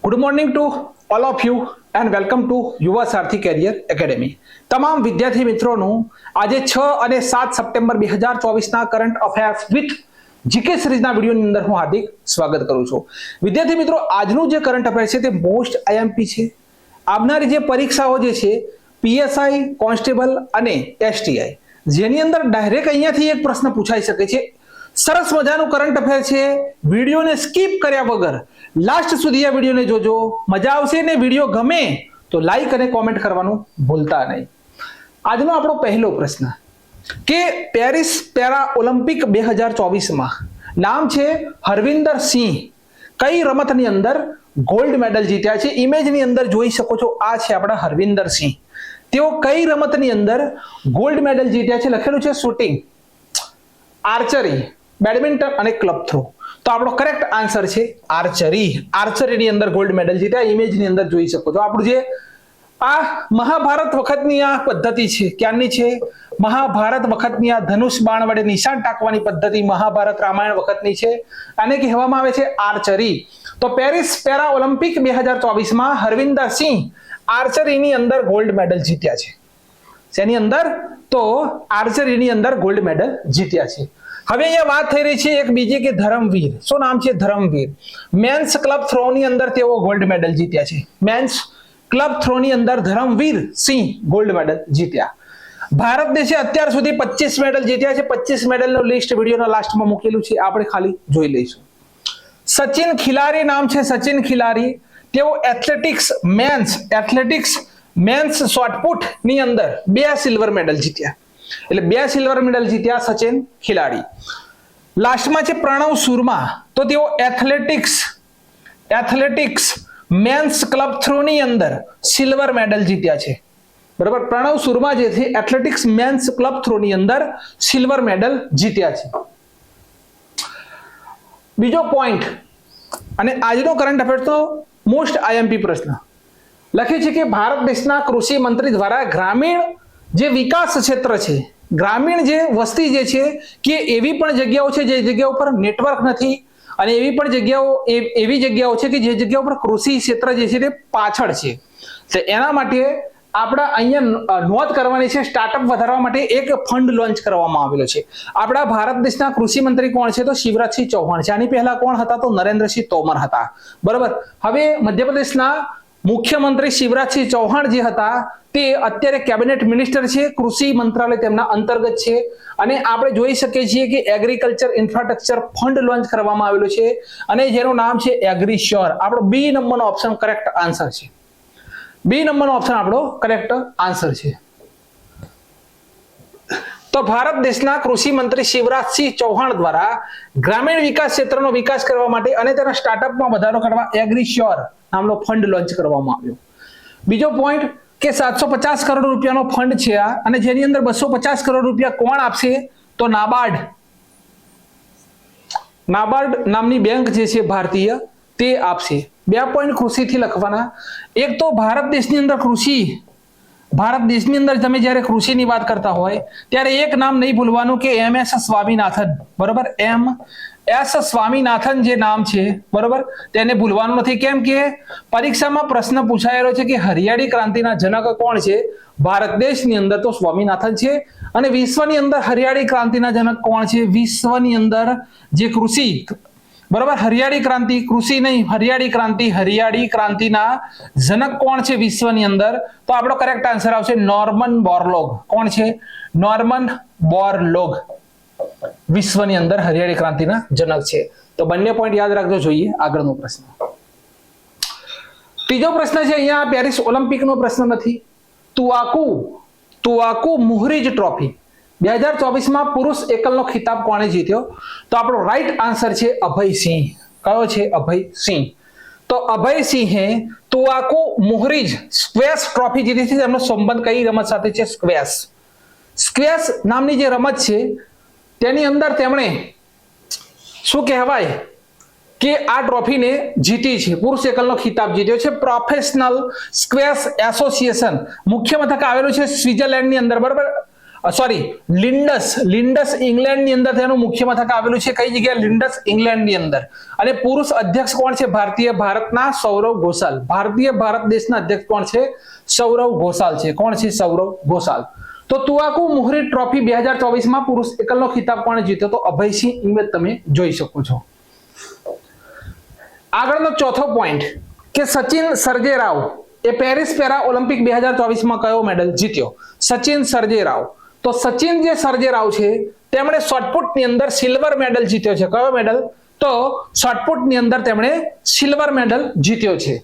Good morning to all of you and welcome to યુવા સારથી carrier academy. તમામ વિદ્યાર્થી મિત્રોનું આજે 6 અને 7 સપ્ટેમ્બર 2024ના કરંટ અફેર્સ વિથ જીકે સિરીઝના વિડીયોની અંદર હું હાર્દિક સ્વાગત કરું છું. વિદ્યાર્થી મિત્રો, આજનું જે કરંટ અફેર છે તે મોસ્ટ આઈએમપી છે. આવનારી જે પરીક્ષાઓ જે છે પીએસઆઈ, કોન્સ્ટેબલ અને એસટીઆઈ, જેની અંદર ડાયરેક્ટ અહીંયાથી એક પ્રશ્ન પૂછાઈ શકે છે. સરસ મજાનું કરંટ અફેર છે. વિડીયોને સ્કીપ કર્યા વગર લાસ્ટ સુધી આ વિડીયોને જોજો, મજા આવશે. ને વિડીયો ગમે તો લાઈક અને કોમેન્ટ કરવાનું ભૂલતા નહીં. આજનો આપણો પહેલો પ્રશ્ન કે પેરિસ પેરા ઓલિમ્પિક 2024માં નામ છે હરવિંદર સિંહ, કઈ રમતની અંદર ગોલ્ડ મેડલ જીત્યા છે? ઇમેજની અંદર જોઈ શકો છો, આ છે આપણા હરવિંદર સિંહ. તેઓ કઈ રમતની અંદર ગોલ્ડ મેડલ જીત્યા છે? લખેલું છે શૂટિંગ, આર્ચરી, બેડમિન્ટન અને ક્લબ થ્રો. તો આપણો કરેક્ટ આન્સર છે આર્ચરી. આર્ચરીની અંદર ગોલ્ડ મેડલ જીત્યા. ઇમેજની અંદર જોઈ શકો છો. આપણું જે આ મહાભારત વખતની આ પદ્ધતિ છે, ક્યાંની છે? મહાભારત વખતની આ ધનુષ બાણ વડે નિશાન ટાંકવાની પદ્ધતિ મહાભારત રામાયણ વખતની છે. આને કહેવામાં આવે છે આર્ચરી. તો પેરિસ પેરા ઓલિમ્પિક 2024માં હરવિંદર સિંહ આર્ચરીની અંદર ગોલ્ડ મેડલ જીત્યા છે. શેની અંદર? તો આર્ચરીની અંદર ગોલ્ડ મેડલ જીત્યા છે. હવે અહીંયા વાત થઈ રહી છે એક બીજી કે ધરમવીર. શું નામ છે? ધરમવીર. મેન્સ ક્લબ થ્રોની અંદર તેઓ ગોલ્ડ મેડલ જીત્યા છે. મેન્સ ક્લબ થ્રોની અંદર ધરમવીર સિંહ ગોલ્ડ મેડલ જીત્યા. ભારત દેશે અત્યાર સુધી 25 મેડલ જીત્યા છે. 25 મેડલનું લિસ્ટ વિડીયોના લાસ્ટમાં મૂકેલું છે, આપણે ખાલી જોઈ લઈશું. સચિન ખિલારી નામ છે, સચિન ખિલારી. તેઓ એથ્લેટિક્સ મેન્સ શોર્ટપુટ ની અંદર 2 સિલ્વર મેડલ જીત્યા. એટલે 2 સિલ્વર મેડલ જીત્યા સચિન ખિલાડી. લાસ્ટમાં છે પ્રણવ સુરમા. તો તેઓ એથ્લેટિક્સ મેન્સ ક્લબ થ્રો ની અંદર સિલ્વર મેડલ જીત્યા છે. બરાબર, પ્રણવ સુરમા જે છે એથ્લેટિક્સ મેન્સ ક્લબ થ્રો ની અંદર સિલ્વર મેડલ જીત્યા છે. બીજો પોઈન્ટ, અને આજનો કરંટ અફેર તો મોસ્ટ આઈએમપી પ્રશ્ન લખે છે કે ભારત દેશના કૃષિ મંત્રી દ્વારા ગ્રામીણ જે વિકાસ ક્ષેત્ર છે, ગ્રામીણ જે વસ્તી જે છે કે એવી પણ જગ્યાઓ છે જે જગ્યાઓ પર નેટવર્ક નથી, અને એવી પણ જગ્યાઓ છે કે જે જગ્યાઓ પર કૃષિ ક્ષેત્ર જે છે તે પાછળ છે. તો એના માટે આપણા અહીંયા નોંધ કરવાની છે, સ્ટાર્ટઅપ વધારવા માટે એક ફંડ લોન્ચ કરવામાં આવેલો છે. આપણા ભારત દેશના કૃષિ મંત્રી કોણ છે? તો શિવરાજસિંહ ચૌહાણ છે. આની પહેલા કોણ હતા? તો નરેન્દ્રસિંહ તોમર હતા. બરાબર. હવે મધ્યપ્રદેશના મુખ્યમંત્રી શિવરાજસિંહ ચૌહાણ જે હતા તે અત્યારે કેબિનેટ મિનિસ્ટર છે. કૃષિ મંત્રાલય તેમના અંતર્ગત છે. અને આપણે જોઈ શકીએ છીએ કે એગ્રીકલ્ચર ઇન્ફ્રાસ્ટ્રક્ચર ફંડ લોન્ચ કરવામાં આવેલું છે, અને જેનું નામ છે એગ્રીશ્યોર. આપણો બી નંબરનો ઓપ્શન કરેક્ટ આન્સર છે. બી નંબરનો ઓપ્શન આપણો કરેક્ટ આન્સર છે. તો ભારત દેશના કૃષિ મંત્રી શિવરાજસિંહ ચૌહાણ દ્વારા ગ્રામીણ વિકાસ ક્ષેત્રનો વિકાસ કરવા માટે અને તેના સ્ટાર્ટઅપમાં વધારો કરવા એગ્રીશ્યોર નામનો ફંડ લોન્ચ કરવામાં આવ્યો. બીજો પોઈન્ટ કે 750 કરોડ રૂપિયાનો ફંડ છે આ, અને જેની અંદર 250 કરોડ રૂપિયા કોણ આપશે? તો નાબાર્ડ નામની બેંક જે છે ભારતીય, તે આપશે. 2 પોઈન્ટ કૃષિથી લખવાના. એક તો ભારત દેશની અંદર તમે જ્યારે કૃષિની વાત કરતા હોય ત્યારે એક નામ નહીં ભૂલવાનું કે MS સ્વામીનાથન. બરોબર, MS સ્વામીનાથન જે નામ છે, બરોબર, તેને ભૂલવાનું નથી. કેમ કે પરીક્ષામાં પ્રશ્ન પૂછાયેલો છે કે હરિયાળી ક્રાંતિના જનક કોણ છે? ભારત દેશની અંદર તો સ્વામીનાથન છે. અને વિશ્વની અંદર હરિયાળી ક્રાંતિના જનક કોણ છે? વિશ્વની અંદર જે કૃષિ, બરોબર, હરિયાળી ક્રાંતિ, કૃષિ નહીં, હરિયાળી ક્રાંતિના જનક કોણ છે વિશ્વની અંદર? તો આપણો કરેક્ટ આન્સર આવશે નોર્મન બોરલોગ. કોણ છે? નોર્મન બોરલોગ વિશ્વની અંદર હરિયાળી ક્રાંતિના જનક છે. તો બંને પોઈન્ટ યાદ રાખજો. જોઈએ આગળનો પ્રશ્ન. ત્રીજો પ્રશ્ન છે અહીંયા પેરિસ ઓલિમ્પિકનો પ્રશ્ન નથી. તુઆકુ મુહરીજ ટ્રોફી 2024માં પુરુષ એકલનો ખિતાબ કોણે જીત્યો? તો આપણો રાઈટ આન્સર છે અભયસિંહ. કયો છે? અભયસિંહ. તો અભયસિંહે તુઆકુ મુહરીજ સ્ક્વેશ ટ્રોફી જીતી છે. તેમનો સંબંધ કઈ રમત સાથે છે? સ્ક્વેશ નામની જે રમત છે તેની અંદર તેમણે શું કહેવાય કે આ ટ્રોફીને જીતી છે, પુરુષ એકલનો ખિતાબ જીત્યો છે. પ્રોફેશનલ સ્ક્વેશ એસોસિએશન મુખ્ય મથક આવેલું છે સ્વિટ્ઝરલેન્ડની અંદર. બરાબર. સોરી લિન્ડસ ઇંગ્લેન્ડની અંદર તેનું મુખ્ય મથક આવેલું છે. કઈ જગ્યાએ? લિન્ડસ ઇંગ્લેન્ડની અંદર. અને પુરુષ અધ્યક્ષ કોણ છે ભારતના? સૌરવ ઘોષાલ. ભારત દેશના અધ્યક્ષ કોણ છે? સૌરવ ઘોષાલ છે. કોણ છે? સૌરવ ઘોષાલ. તો તુઆકુ મોહરી ટ્રોફી 2024 પુરુષ એકલનો ખિતાબ કોણે જીત્યો? તો અભયસિંહ ઇંગ્લેન્ડ તમે જોઈ શકો છો. આગળનો ચોથો પોઈન્ટ કે સચિન સર્જેરાવ એ પેરિસ પેરા ઓલિમ્પિક 2024 કયો મેડલ જીત્યો? સચિન સર્જેરાવ. તો સચિન જે સર્જેરાવ છે તેમણે શોર્ટપુટની અંદર સિલ્વર મેડલ જીત્યો છે. કયો મેડલ? તો શોર્ટપુટની અંદર તેમણે સિલ્વર મેડલ જીત્યો છે.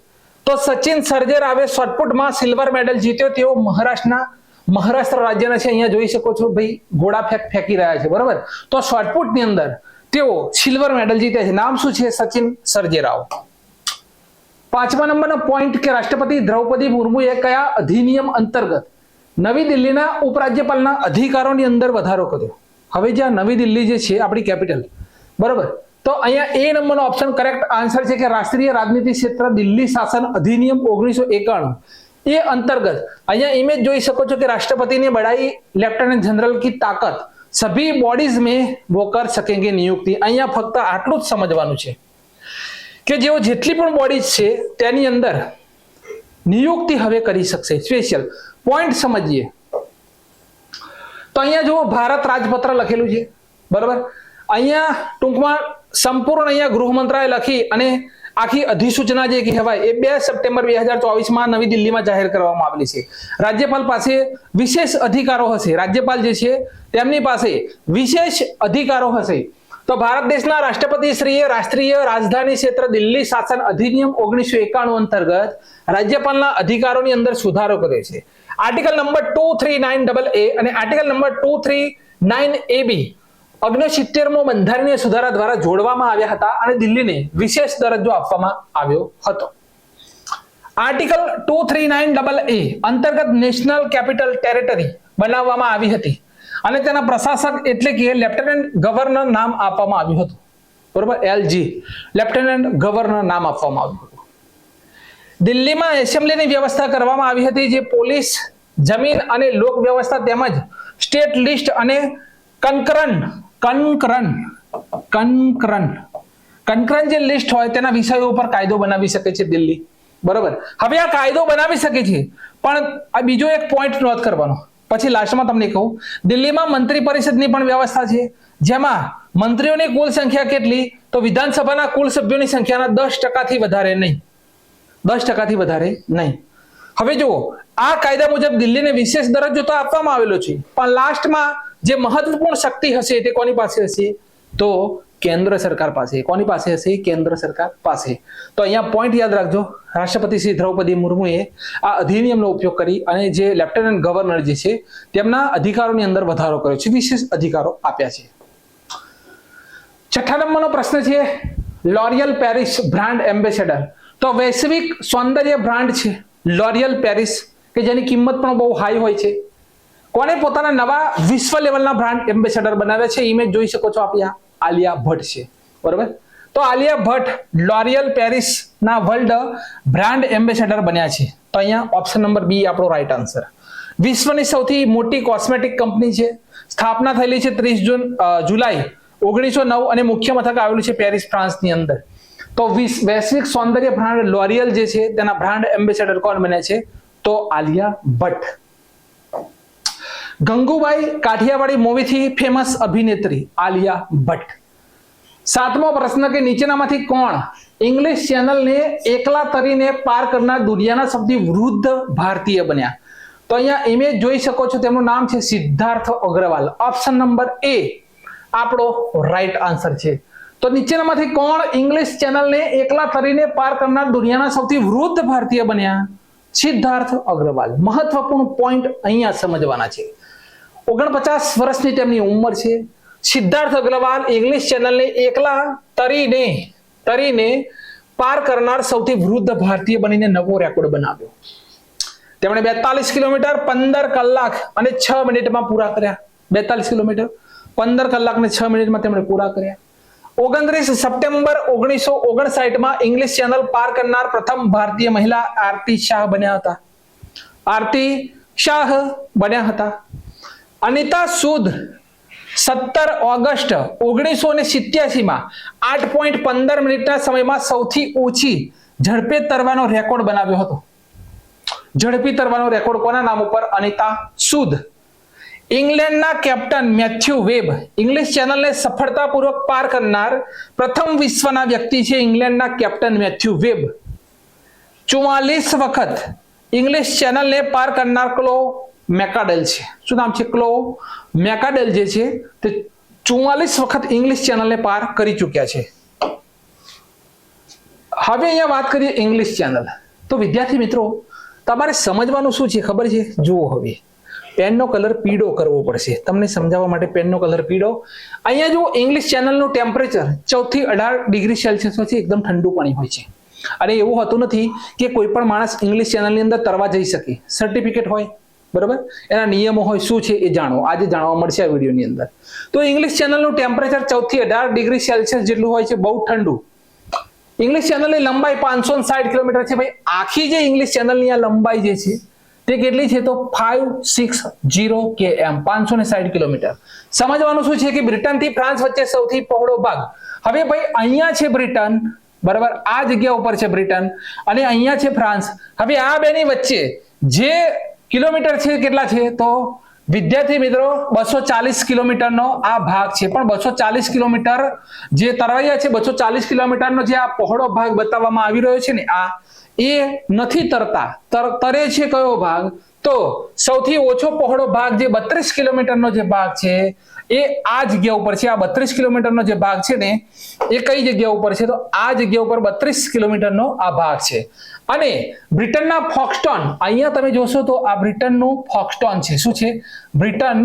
તો સચિન સર્જેરાવે શોર્ટપુટમાં સિલ્વર મેડલ જીત્યો. તેઓ મહારાષ્ટ્ર રાજ્યના છે. અહીંયા જોઈ શકો છો ભાઈ ઘોડા ફેંકી રહ્યા છે, બરોબર. તો શોર્ટપુટની અંદર તેઓ સિલ્વર મેડલ જીત્યા છે. નામ શું છે? સચિન સર્જેરાવ. 5મા નંબરનો પોઈન્ટ કે રાષ્ટ્રપતિ દ્રૌપદી મુર્મુએ કયા અધિનિયમ અંતર્ગત નવી દિલ્હીના ઉપરાજ્યપાલના અધિકારોની અંદર વધારો કર્યો? હવે જ્યાં નવી દિલ્હી જે છે આપણી કેપિટલ, બરોબર, તો અહીંયા એ નંબરનો ઓપ્શન કરેક્ટ આન્સર છે કે રાષ્ટ્રીય રાજનીતિ ક્ષેત્ર દિલ્હી શાસન અધિનિયમ 1991 એ અંતર્ગત અહીંયા ઇમેજ જોઈ શકો છો કે રાષ્ટ્રपति ने बढ़ाई लेफ्टिनेंट जनरल की ताकत सभी बॉडीज में वो कर सकेंगे नियुक्ति. અહીંયા ફક્ત આટલું જ સમજવાનું છે કે જેઓ જેટલી પણ બોડીઝ છે તેની અંદર નિયુક્તિ હવે કરી શકશે. સ્પેશિયલ પોઈન્ટ સમજીએ તો અહીંયા જુઓ ભારત રાજપત્ર લખેલું છે, બરોબર. અહીંયા ટૂંકમાં સંપૂર્ણ અહીંયા ગૃહ મંત્રાલય લખી અને આખી અધિસૂચના જે કહેવાય એ 2 સપ્ટેમ્બર 2024 નવી દિલ્હીમાં જાહેર કરવામાં આવેલી છે. રાજ્યપાલ પાસે વિશેષ અધિકારો હશે. રાજ્યપાલ જે છે તેમની પાસે વિશેષ અધિકારો હશે. તો ભારત દેશના રાષ્ટ્રપતિ શ્રીએ રાષ્ટ્રીય રાજધાની ક્ષેત્ર દિલ્હી શાસન અધિનિયમ 1991 અંતર્ગત રાજ્યપાલના અધિકારોની અંદર સુધારો કર્યો છે. આર્ટિકલ નંબર 239AA અને આર્ટિકલ નંબર 239AB 69મો બંધારણીય સુધારા દ્વારા જોડવામાં આવ્યા હતા અને દિલ્હીને વિશેષ દરજ્જો આપવામાં આવ્યો હતો. આર્ટિકલ 239AA અંતર્ગત નેશનલ કેપિટલ ટેરેટરી બનાવવામાં આવી હતી અને તેના પ્રશાસક એટલે કે લેફ્ટનન્ટ ગવર્નર નામ આપવામાં આવ્યું હતું, બરોબર. LG લેફ્ટનન્ટ ગવર્નર નામ આપવામાં આવ્યું હતું. દિલ્હીમાં એસેમ્બલીની વ્યવસ્થા કરવામાં આવી હતી જે પોલીસ, જમીન અને લોક વ્યવસ્થા તેમજ સ્ટેટ લિસ્ટ અને કનકરન જે લિસ્ટ હોય તેના વિષયો ઉપર કાયદો બનાવી શકે છે દિલ્હી, બરોબર. હવે આ કાયદો બનાવી શકે છે પણ આ બીજો એક પોઈન્ટ નોટ કરવાનો, પછી લાસ્ટમાં તમને કહું. દિલ્હીમાં મંત્રી પરિષદની પણ વ્યવસ્થા છે જેમાં મંત્રીઓની કુલ સંખ્યા કેટલી? તો વિધાનસભાના કુલ સભ્યોની સંખ્યાના 10% વધારે નહીં. 10% વધારે નહીં. હવે જુઓ આ કાયદા મુજબ દિલ્હીને વિશેષ દરજ્જો તો આપવામાં આવેલો છે પણ લાસ્ટમાં જે મહત્વપૂર્ણ શક્તિ હશે તે કોની પાસે હશે? તો કેન્દ્ર સરકાર પાસે. કોની પાસે હશે? કેન્દ્ર સરકાર પાસે. તો અહીંયા પોઈન્ટ યાદ રાખજો. રાષ્ટ્રપતિ શ્રી દ્રૌપદી મુર્મુએ આ અધિનિયમનો ઉપયોગ કરી અને જે લેફ્ટનન્ટ ગવર્નર જે છે તેમના અધિકારોની અંદર વધારો કર્યો છે, વિશેષ અધિકારો આપ્યા છે. 6થા નંબરનો પ્રશ્ન છે લોરિયલ પેરિસ બ્રાન્ડ એમ્બેસેડર. તો વૈશ્વિક સૌંદર્ય બ્રાન્ડ છે લોરિયલ પેરિસ કે જેની કિંમત પણ બહુ હાઈ હોય છે. કોને પોતાના નવા વિશ્વ લેવલના બ્રાન્ડ એમ્બેસેડર બનાવ્યા છે? ઇમેજ જોઈ શકો છો આપ. આલિયા ભટ્ટ છે, બરોબર. તો આલિયા ભટ્ટ લોરિયલ પેરિસ ના વર્લ્ડ બ્રાન્ડ એમ્બેસેડર બન્યા છે. તો અહીંયા ઓપ્શન નંબર બી આપણો રાઈટ આન્સર. વિશ્વની સૌથી મોટી કોસ્મેટિક કંપની છે. સ્થાપના થયેલી છે 30 જુલાઈ 1909 અને મુખ્ય મથક આવેલું છે પેરિસ, ફ્રાન્સની અંદર. તો વૈશ્વિક સૌંદર્ય બ્રાન્ડ લોરિયલ જે છે તેના બ્રાન્ડ એમ્બેસેડર કોણ બન્યા છે? તો આલિયા ભટ્ટ. ગંગુબાઈ કાઠિયાવાડી મૂવીથી ફેમસ અભિનેત્રી આલિયા ભટ્ટ. 7મો પ્રશ્ન કે નીચેનામાંથી કોણ ઇંગ્લિશ ચેનલને એકલા તરીને પાર કરનાર દુનિયાના સૌથી વૃદ્ધ ભારતીય બન્યા? તો અહીંયા ઇમેજ જોઈ શકો છો, તેમનું નામ છે સિદ્ધાર્થ અગ્રવાલ. ઓપ્શન નંબર એ આપણો રાઈટ આન્સર છે. તો નીચેનામાંથી કોણ ઇંગ્લિશ ચેનલને એકલા તરીને પાર કરનાર દુનિયાના સૌથી વૃદ્ધ ભારતીય બન્યા? સિદ્ધાર્થ અગ્રવાલ. મહત્વપૂર્ણ પોઈન્ટ અહીંયા સમજવાના છે. 49 વર્ષની તેમની ઉંમર છે. સિદ્ધાર્થ અગ્રવાલ ઇંગ્લિશ ચેનલને એકલા તરીને પાર કરનાર સૌથી વૃદ્ધ ભારતીય બનીને નવો રેકોર્ડ બનાવ્યો. તેમણે 42 કિલોમીટર 15 કલાક અને 6 મિનિટમાં પૂરા કર્યા. 42 કિલોમીટર 15 કલાક અને 6 મિનિટમાં તેમણે પૂરા કર્યા. 29 સપ્ટેમ્બર 1959 ઇંગ્લિશ ચેનલ પાર કરનાર પ્રથમ ભારતીય મહિલા આરતી શાહ બન્યા હતા. અનિતા સૂદ 17 ઓગસ્ટ 1987 માં 8.15 મિનિટના સમયમાં સૌથી ઓછી ઝડપે તરવાનો રેકોર્ડ બનાવ્યો હતો. ઝડપી તરવાનો રેકોર્ડ કોના નામ ઉપર? અનિતા સૂદ. ઇંગ્લેન્ડના કેપ્ટન મેથ્યુ વેબ ઇંગ્લિશ ચેનલને સફળતાપૂર્વક પાર કરનાર પ્રથમ વિશ્વના વ્યક્તિ છે ઇંગ્લેન્ડના કેપ્ટન મેથ્યુ વેબ. 44 વખત ઇંગ્લિશ ચેનલને પાર કરનાર ક્લો મેકાડેલ છે. શું નામ છે? ક્લો મેકાડેલ જે છે તે 44 વખત ઇંગ્લિશ ચેનલને પાર કરી ચૂક્યા છે. હવે અહીંયા વાત કરીએ ઇંગ્લિશ ચેનલ. તો વિદ્યાર્થી મિત્રો, તમારે સમજવાનું શું છે ખબર છે? જુઓ, હવે પેનનો કલર પીળો કરવો પડશે તમને સમજાવવા માટે. પેનનો કલર પીળો. અહીંયા જો ઇંગ્લિશ ચેનલનું ટેમ્પરેચર 14 થી 18 ડિગ્રી સેલ્સિયસ હોય છે. એકદમ ઠંડુ પાણી હોય છે. અને એવું હોતું નથી કે કોઈ પણ માણસ ઇંગ્લિશ ચેનલની અંદર તરવા જઈ શકે. સર્ટિફિકેટ હોય, બરોબર, એના નિયમો હોય, શું છે એ જાણો. આજે જાણવા મળશે આ વિડીયોની અંદર. તો ઇંગ્લિશ ચેનલનું ટેમ્પરેચર 14 થી 18 ડિગ્રી સેલ્સિયસ જેટલું હોય છે, બહુ ઠંડુ. ઇંગ્લિશ ચેનલની લંબાઈ 560 કિલોમીટર છે. ભાઈ, આખી જે ઇંગ્લિશ ચેનલની આ લંબાઈ જે છે તે કેટલી છે? તો 560 km, 560 કિલોમીટર. સમજવાનું શું છે કે બ્રિટન થી ફ્રાન્સ વચ્ચે સૌથી પહોળો ભાગ. હવે ભાઈ અહીંયા છે બ્રિટન, બરાબર, આ જગ્યા ઉપર છે બ્રિટન અને અહીંયા છે ફ્રાન્સ. હવે આ બેની વચ્ચે જે કિલોમીટર છે કેટલા છે? તો વિદ્યાર્થી મિત્રો 240 કિલોમીટરનો આ ભાગ છે. પણ 240 કિલોમીટર જે તરવાયા છે, 240 કિલોમીટરનો જે આ પહોળો ભાગ બતાવવામાં આવી રહ્યો છે ને, આ એ નથી તરતા. તરે છે કયો ભાગ? તો સૌથી ઓછો પહોળો ભાગ જે 32 કિલોમીટરનો જે ભાગ છે એ આ જગ્યા ઉપર છે. આ 32 કિલોમીટરનો જે ભાગ છે ને એ કઈ જગ્યા ઉપર છે? તો આ જગ્યા ઉપર 32 કિલોમીટરનો આ ભાગ છે. અને બ્રિટનના ફોક્સટોન, અહીંયા તમે જોશો તો આ બ્રિટનનું ફોક્સટોન છે. શું છે? બ્રિટન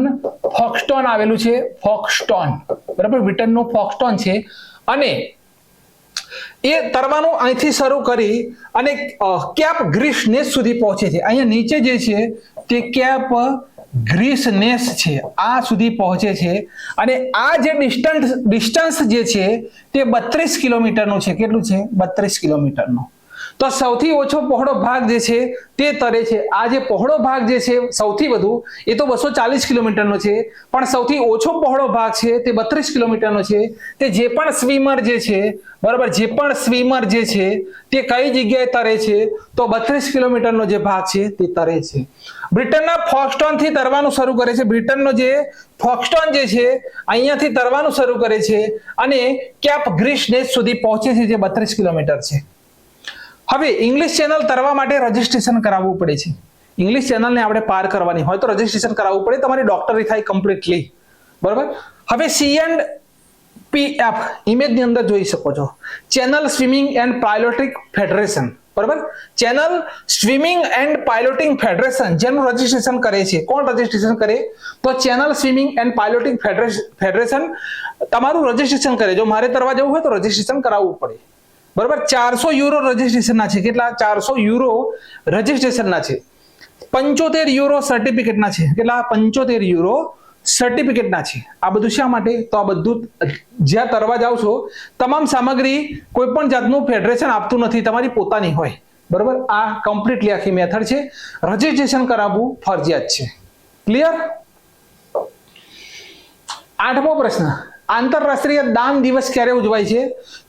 ફોક્સટોન આવેલું છે. ફોક્સટોન, બરાબર, બ્રિટનનું ફોક્સટોન છે. અને એ તરવાનું અહીંથી શરૂ કરી અને કેપ ગ્રીસ નેસ સુધી પહોંચે છે. અહીંયા નીચે જે છે તે કેપ ગ્રીસ નેસ છે, આ સુધી પહોંચે છે. અને આ જે ડિસ્ટન્સ જે છે તે 32 કિલોમીટરનું છે. કેટલું છે? 32 કિલોમીટરનું. તો સૌથી ઓછો પહોળો ભાગ જે છે તે તરે છે. આ જે પહોળો ભાગ જે છે સૌથી વધુ એ તો 240 કિલોમીટરનો છે, પણ સૌથી ઓછો પહોળો ભાગ છે તે 32 કિલોમીટરનો છે. તે જે પણ સ્વિમર જે છે, બરાબર, જે પણ સ્વિમર જે છે તે કઈ જગ્યાએ તરે છે? તો 32 કિલોમીટરનો જે ભાગ છે તે તરે છે. બ્રિટનના ફોક્સટોન થી તરવાનું શરૂ કરે છે. બ્રિટનનો જે ફોક્સટોન જે છે અહીંયાથી તરવાનું શરૂ કરે છે અને કેપ ગ્રીસ નેસ સુધી પહોંચે છે, જે 32 કિલોમીટર છે. હવે ઇંગ્લિશ ચેનલ તરવા માટે રજીસ્ટ્રેશન કરાવવું પડે છે. ઇંગ્લિશ ચેનલને આપણે પાર કરવાની હોય તો રજીસ્ટ્રેશન કરાવવું પડે. તમારી ડોક્ટરી થાય કમ્પ્લીટલી, બરાબર. હવે CNPF ઇમેજની અંદર જોઈ શકો છો, channel swimming and piloting federation, બરાબર. Channel swimming and piloting federation જેનું રજીસ્ટ્રેશન કરે છે. કોણ રજીસ્ટ્રેશન કરે? તો channel swimming and piloting federation તમારું રજીસ્ટ્રેશન કરે. જો મારે તરવા જવું હોય તો રજીસ્ટ્રેશન કરાવવું પડે, બરાબર. 400 યુરો રજીસ્ટ્રેશનના છે. કેટલા? 400 યુરો રજીસ્ટ્રેશનના છે. 75 યુરો સર્ટિફિકેટના છે. કેટલા? 75 યુરો સર્ટિફિકેટના છે. આ બધું શા માટે? તો આ બધું જ્યાં તરવા જાવ છો તમામ સામગ્રી કોઈ પણ જાતનું ફેડરેશન આપતું નથી, તમારી પોતાની હોય, બરાબર. આ કમ્પ્લીટલી આખી મેથડ છે. રજીસ્ટ્રેશન કરાવવું ફરજિયાત છે. ક્લિયર? 8મો પ્રશ્ન, આંતરરાષ્ટ્રીય દાન દિવસ ક્યારે ઉજવાય છે?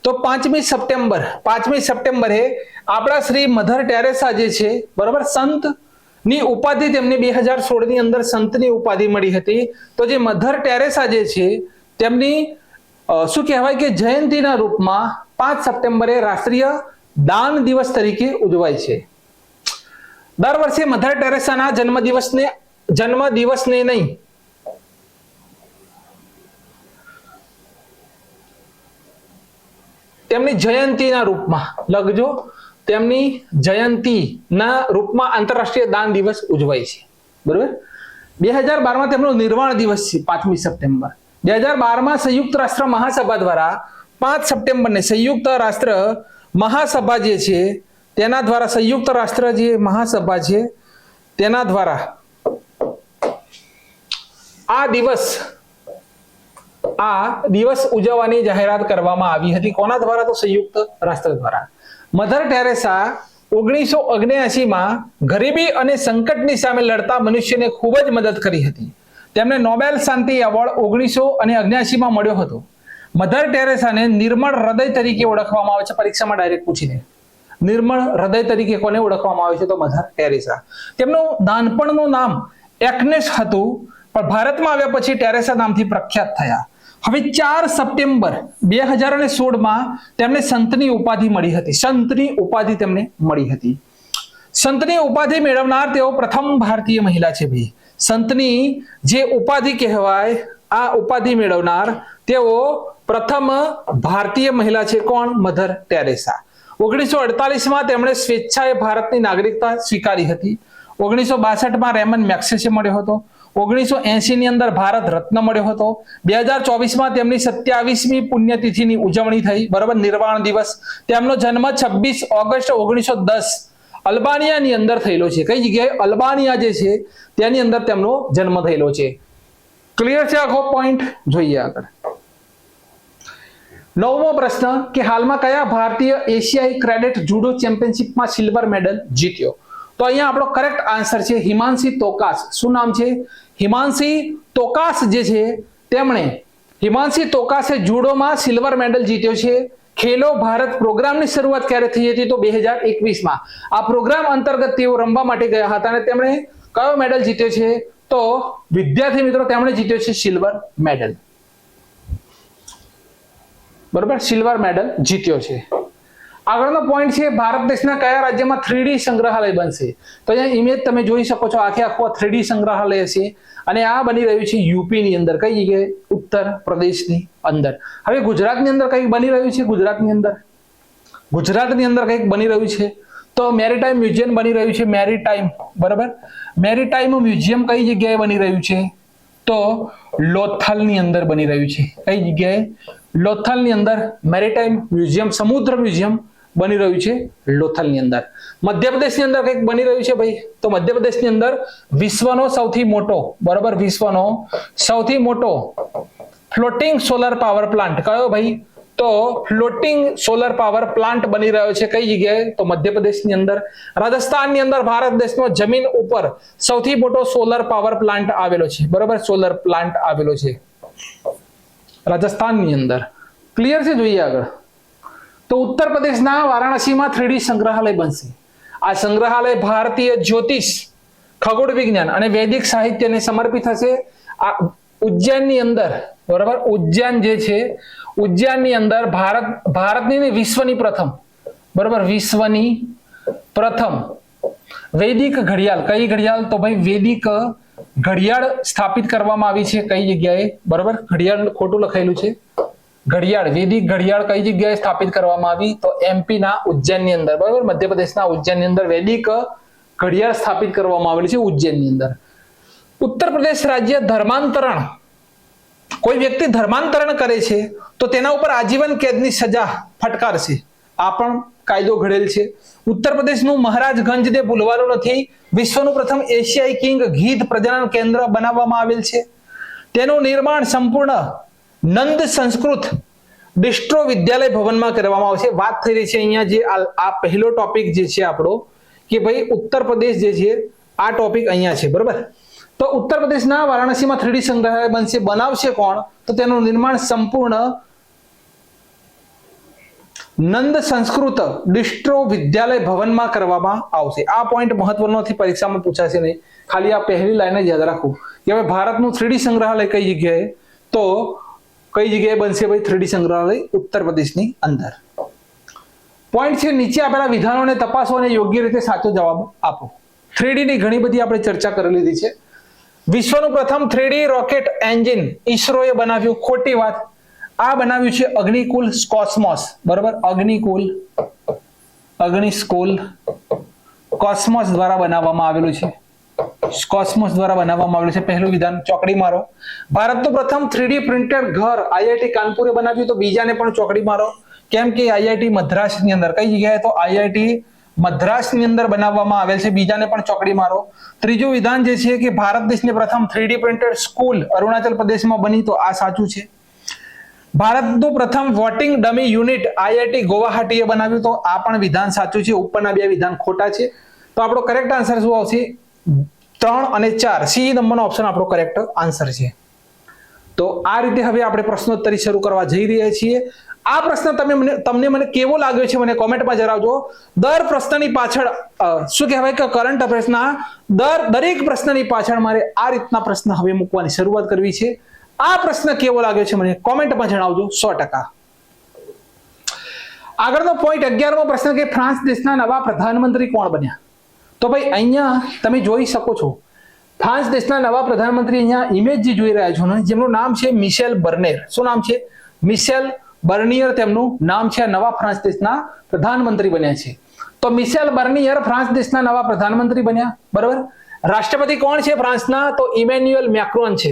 તો 5મી સપ્ટેમ્બર. 5મી સપ્ટેમ્બરે આપણા શ્રી મધર ટેરેસા જે છે, બરાબર, સંત ની ઉપાધિ તેમને 2016 ની અંદર સંતની ઉપાધિ મળી હતી. તો જે મધર ટેરેસા જે છે તેમની શું કહેવાય કે જયંતીના રૂપમાં 5 સપ્ટેમ્બરે રાષ્ટ્રીય દાન દિવસ તરીકે ઉજવાય છે. દર વર્ષે મધર ટેરેસાના જન્મદિવસને નહીં, તેમની જયંતીના રૂપમાં લખજો, તેમની જયંતીના રૂપમાં આંતરરાષ્ટ્રીય દાન દિવસ ઉજવાય છે, બરાબર. 2012માં તેમનો નિર્વાણ દિવસ છે 5મી સપ્ટેમ્બર. 2012માં સંયુક્ત રાષ્ટ્ર મહાસભા દ્વારા 5 સપ્ટેમ્બરને સંયુક્ત રાષ્ટ્ર મહાસભા જે છે તેના દ્વારા, સંયુક્ત રાષ્ટ્ર જે મહાસભા છે તેના દ્વારા આ દિવસ ઉજવવાની જાહેરાત કરવામાં આવી હતી. કોના દ્વારા? તો સંયુક્ત રાષ્ટ્ર દ્વારા. મધર ટેરેસા 1979માં ગરીબી અને સંકટની સામે લડતા મનુષ્યને ખૂબ જ મદદ કરી હતી. તેમને નોબેલ શાંતિ એવોર્ડ 1979 મળ્યો હતો. મધર ટેરેસાને નિર્મળ હૃદય તરીકે ઓળખવામાં આવે છે. પરીક્ષામાં ડાયરેક્ટ પૂછીને નિર્મળ હૃદય તરીકે કોને ઓળખવામાં આવે છે? તો મધર ટેરેસા. તેમનું નાનપણનું નામ એગ્નેસ હતું, પણ ભારતમાં આવ્યા પછી ટેરેસા નામથી પ્રખ્યાત થયા. હવે 4 સપ્ટેમ્બર 2016 તેમને સંતની ઉપાધિ મળી હતી. સંતની ઉપાધિ તેમને મળી હતી. સંતની ઉપાધિ મેળવનાર તેઓ પ્રથમ ભારતીય મહિલા છે ભાઈ. સંતની જે ઉપાધિ કહેવાય, આ ઉપાધિ મેળવનાર તેઓ પ્રથમ ભારતીય મહિલા છે. કોણ? Mother Teresa. 1948 તેમણે સ્વેચ્છાએ ભારતની નાગરિકતા સ્વીકારી હતી. 1962 રેમન મેગ્સેસે મળ્યો હતો. 1980 ની અંદર ભારત રત્ન મળ્યો હતો. 2024 તેમની 27મી પુણ્યતિથિની ઉજવણી થઈ, બરાબર, નિર્વાણ દિવસ. તેમનો જન્મ 26 ઓગસ્ટ 1910 અલ્બાનિયાની અંદર થયેલો છે. કઈ જગ્યાએ? અલ્બાનિયા જે છે તેની અંદર તેમનો જન્મ થયેલો છે. ક્લિયર છે આખો પોઈન્ટ? જોઈએ આગળ. 9મો પ્રશ્ન કે હાલમાં કયા ભારતીય એશિયાઈ ક્રેડિટ જુડો ચેમ્પિયનશિપમાં સિલ્વર મેડલ જીત્યો? તો અહીંયા આપણો કરેક્ટ આન્સર છે હિમાંશી તોકાસ. શું નામ છે? હિમાંશી તોકાસ જે છે તેમણે હિમાંશી તોકાસે જુડોમાં સિલ્વર મેડલ જીત્યો છે. ખેલો ભારત પ્રોગ્રામની શરૂઆત ક્યારે થઈ હતી? તો 2021. આ પ્રોગ્રામ અંતર્ગત તેઓ રમવા માટે ગયા હતા અને તેમણે કયો મેડલ જીત્યો છે? તો વિદ્યાર્થી મિત્રો તેમણે જીત્યો છે સિલ્વર મેડલ. બરોબર, સિલ્વર મેડલ જીત્યો છે. આગળનો પોઈન્ટ છે ભારત દેશના કયા રાજ્યમાં 3D સંગ્રહાલય બનશે? તો અહીંયા ઇમેજ તમે જોઈ શકો છો. આખું 3D સંગ્રહાલય છે અને આ બની રહ્યું છે યુપી ની અંદર. કઈ જગ્યાએ? ઉત્તર પ્રદેશની અંદર. હવે ગુજરાતની અંદર કઈક બની રહ્યું છે. ગુજરાતની અંદર કઈક બની રહ્યું છે તો મેરીટાઈમ મ્યુઝિયમ બની રહ્યું છે. મેરીટાઈમ, બરાબર, મેરીટાઈમ મ્યુઝિયમ કઈ જગ્યાએ બની રહ્યું છે? તો લોથલની અંદર બની રહ્યું છે. કઈ જગ્યાએ? લોથલની અંદર મેરીટાઈમ મ્યુઝિયમ, સમુદ્ર મ્યુઝિયમ બની રહ્યું છે લોથલની અંદર. મધ્યપ્રદેશની અંદર કંઈક બની રહ્યું છે ભાઈ. તો મધ્યપ્રદેશની અંદર વિશ્વનો સૌથી મોટો, બરાબર, વિશ્વનો સૌથી મોટો ફ્લોટિંગ સોલર પાવર પ્લાન્ટ કયો ભાઈ? તો ફ્લોટિંગ સોલર પાવર પ્લાન્ટ બની રહ્યો છે. કઈ જગ્યાએ? તો મધ્યપ્રદેશની અંદર. રાજસ્થાનની અંદર ભારત દેશનો જમીન ઉપર સૌથી મોટો સોલર પાવર પ્લાન્ટ આવેલો છે, બરાબર, સોલર પ્લાન્ટ આવેલો છે રાજસ્થાનની અંદર. ક્લિયર છે? જોઈએ આગળ. તો ઉત્તર પ્રદેશના વારાણસીમાં 3D સંગ્રહાલય બનશે. આ સંગ્રહાલય ભારતીય જ્યોતિષ, ખગોળ વિજ્ઞાન અને વૈદિક સાહિત્યને સમર્પિત હશે. આ ઉજ્જૈનની અંદર, બરાબર, ઉજ્જૈન જે છે, ઉજ્જૈનની અંદર ભારતની વિશ્વની પ્રથમ, બરાબર, વિશ્વની પ્રથમ વૈદિક ઘડિયાળ. કઈ ઘડિયાળ? તો ભાઈ વૈદિક ઘડિયાળ સ્થાપિત કરવામાં આવી છે. કઈ જગ્યાએ? બરાબર, ઘડિયાળ ખોટું લખાયેલું છે. ઘડિયાળ, વૈદિક ઘડિયાળ કઈ જગ્યાએ સ્થાપિત કરવામાં આવી? તો એમપી ના ઉજ્જૈનની અંદર, બરાબર, મધ્યપ્રદેશના ઉજ્જૈનની અંદર વૈદિક ઘડિયાળ સ્થાપિત કરવામાં આવેલી છે ઉજ્જૈનની અંદર. ઉત્તર પ્રદેશ રાજ્ય ધર્માંતરણ, કોઈ વ્યક્તિ ધર્માંતરણ કરે છે તો તેના ઉપર આજીવન કેદની સજા ફટકારશે. આ પણ કાયદો ઘડેલ છે. ઉત્તર પ્રદેશનું મહારાજગંજ ને ભૂલવાનું નથી. વિશ્વનું પ્રથમ એશિયાઈ કિંગ ગીધ પ્રજનન કેન્દ્ર બનાવવામાં આવેલ છે. તેનું નિર્માણ સંપૂર્ણ નંદ સંસ્કૃત ડિસ્ટ્રો વિદ્યાલય ભવનમાં કરવામાં આવશે. વાત થઈ રહી છે અહીંયા જે આ પહેલો ટોપિક જે છે આપણો, કે ભાઈ ઉત્તર પ્રદેશ જે છે, આ ટોપિક અહીંયા છે, બરાબર. તો ઉત્તર પ્રદેશના વારાણસીમાં 3D સંગ્રહાલય બનશે. બનાવશે કોણ? તો તેનું નિર્માણ સંપૂર્ણ નંદ સંસ્કૃત ડિસ્ટ્રો વિદ્યાલય ભવનમાં કરવામાં આવશે. આ પોઈન્ટ મહત્વનો નથી, પરીક્ષામાં પૂછાશે નહીં. ખાલી આ પહેલી લાઈન જ યાદ રાખવું કે હવે ભારતનું 3D સંગ્રહાલય કઈ જગ્યાએ? તો કઈ જગ્યાએ બનશે ભાઈ 3D સંગ્રહાલય? ઉત્તર પ્રદેશની અંદર. પોઈન્ટ છે નીચે આપેલા વિધાનોને તપાસો અને યોગ્ય રીતે સાચો જવાબ આપો. 3D ની ઘણી બધી આપણે ચર્ચા કરી લીધી છે. વિશ્વનું પ્રથમ 3D રોકેટ એન્જિન ઈસરોએ બનાવ્યું. ખોટી વાત. આ બનાવ્યું છે અગ્નિકુલ કોસ્મોસ, બરાબર, અગ્નિકુલ કોસ્મોસ દ્વારા બનાવવામાં આવેલું છે. કોસ્મોસ દ્વારા બનાવવામાં આવેલું છે. પહેલું વિધાન ચોકડી મારો. ભારતનું પ્રથમ 3D પ્રિન્ટેડ ઘર આઈઆઈટી કાનપુરે બનાવ્યું. તો બીજાને પણ ચોકડી મારો. કેમ કે આઈઆઈટી મદ્રાસની અંદર, કઈ જગ્યાએ? તો આઈઆઈટી મદ્રાસની અંદર બનાવવામાં આવેલ છે. બીજાને પણ ચોકડી મારો. ત્રીજું વિધાન જે છે કે ભારત દેશની પ્રથમ 3D પ્રિન્ટેડ સ્કૂલ અરુણાચલ પ્રદેશમાં બની. તો આ સાચું છે. ભારતનું પ્રથમ વોટિંગ ડમી યુનિટ આઈઆઈટી ગુવાહાટીએ બનાવ્યું. તો આ પણ વિધાન સાચું છે. ઉપરના બે વિધાન ખોટા છે. તો આપણો કરેક્ટ આન્સર શું આવશે? 3 અને 4 સી નંબરનો ઓપ્શન આપણો કરેક્ટ આન્સર છે. તો આ રીતે હવે આપણે પ્રશ્નોત્તરી શરૂ કરવા જઈ રહ્યા છીએ. આ પ્રશ્ન તમને મને કેવો લાગ્યો છે મને કોમેન્ટમાં જણાવજો. દર પ્રશ્નની પાછળ શું કહેવાય કે કરંટ અફેર્સના દરેક પ્રશ્નની પાછળ મારે આ રીતના પ્રશ્ન હવે મૂકવાની શરૂઆત કરવી છે. આ પ્રશ્ન કેવો લાગ્યો છે મને કોમેન્ટમાં જણાવજો 100%. આગળનો પોઈન્ટ 11મો પ્રશ્ન કે ફ્રાન્સ દેશના નવા પ્રધાનમંત્રી કોણ બન્યા? તો ભાઈ અહીંયા તમે જોઈ શકો છો ફ્રાન્સ દેશના નવા પ્રધાનમંત્રી અહીંયા ઇમેજ જે જોઈ રહ્યા છો ને જેમનું નામ છે મિશેલ બર્નિયર. શું નામ છે? મિશેલ બર્નિયર તેમનું નામ છે. નવા ફ્રાન્સ દેશના પ્રધાનમંત્રી બન્યા છે. તો મિશેલ બર્નિયર ફ્રાન્સ દેશના નવા પ્રધાનમંત્રી બન્યા. બરાબર. રાષ્ટ્રપતિ કોણ છે ફ્રાન્સના? તો ઇમેન્યુઅલ મેક્રોન છે.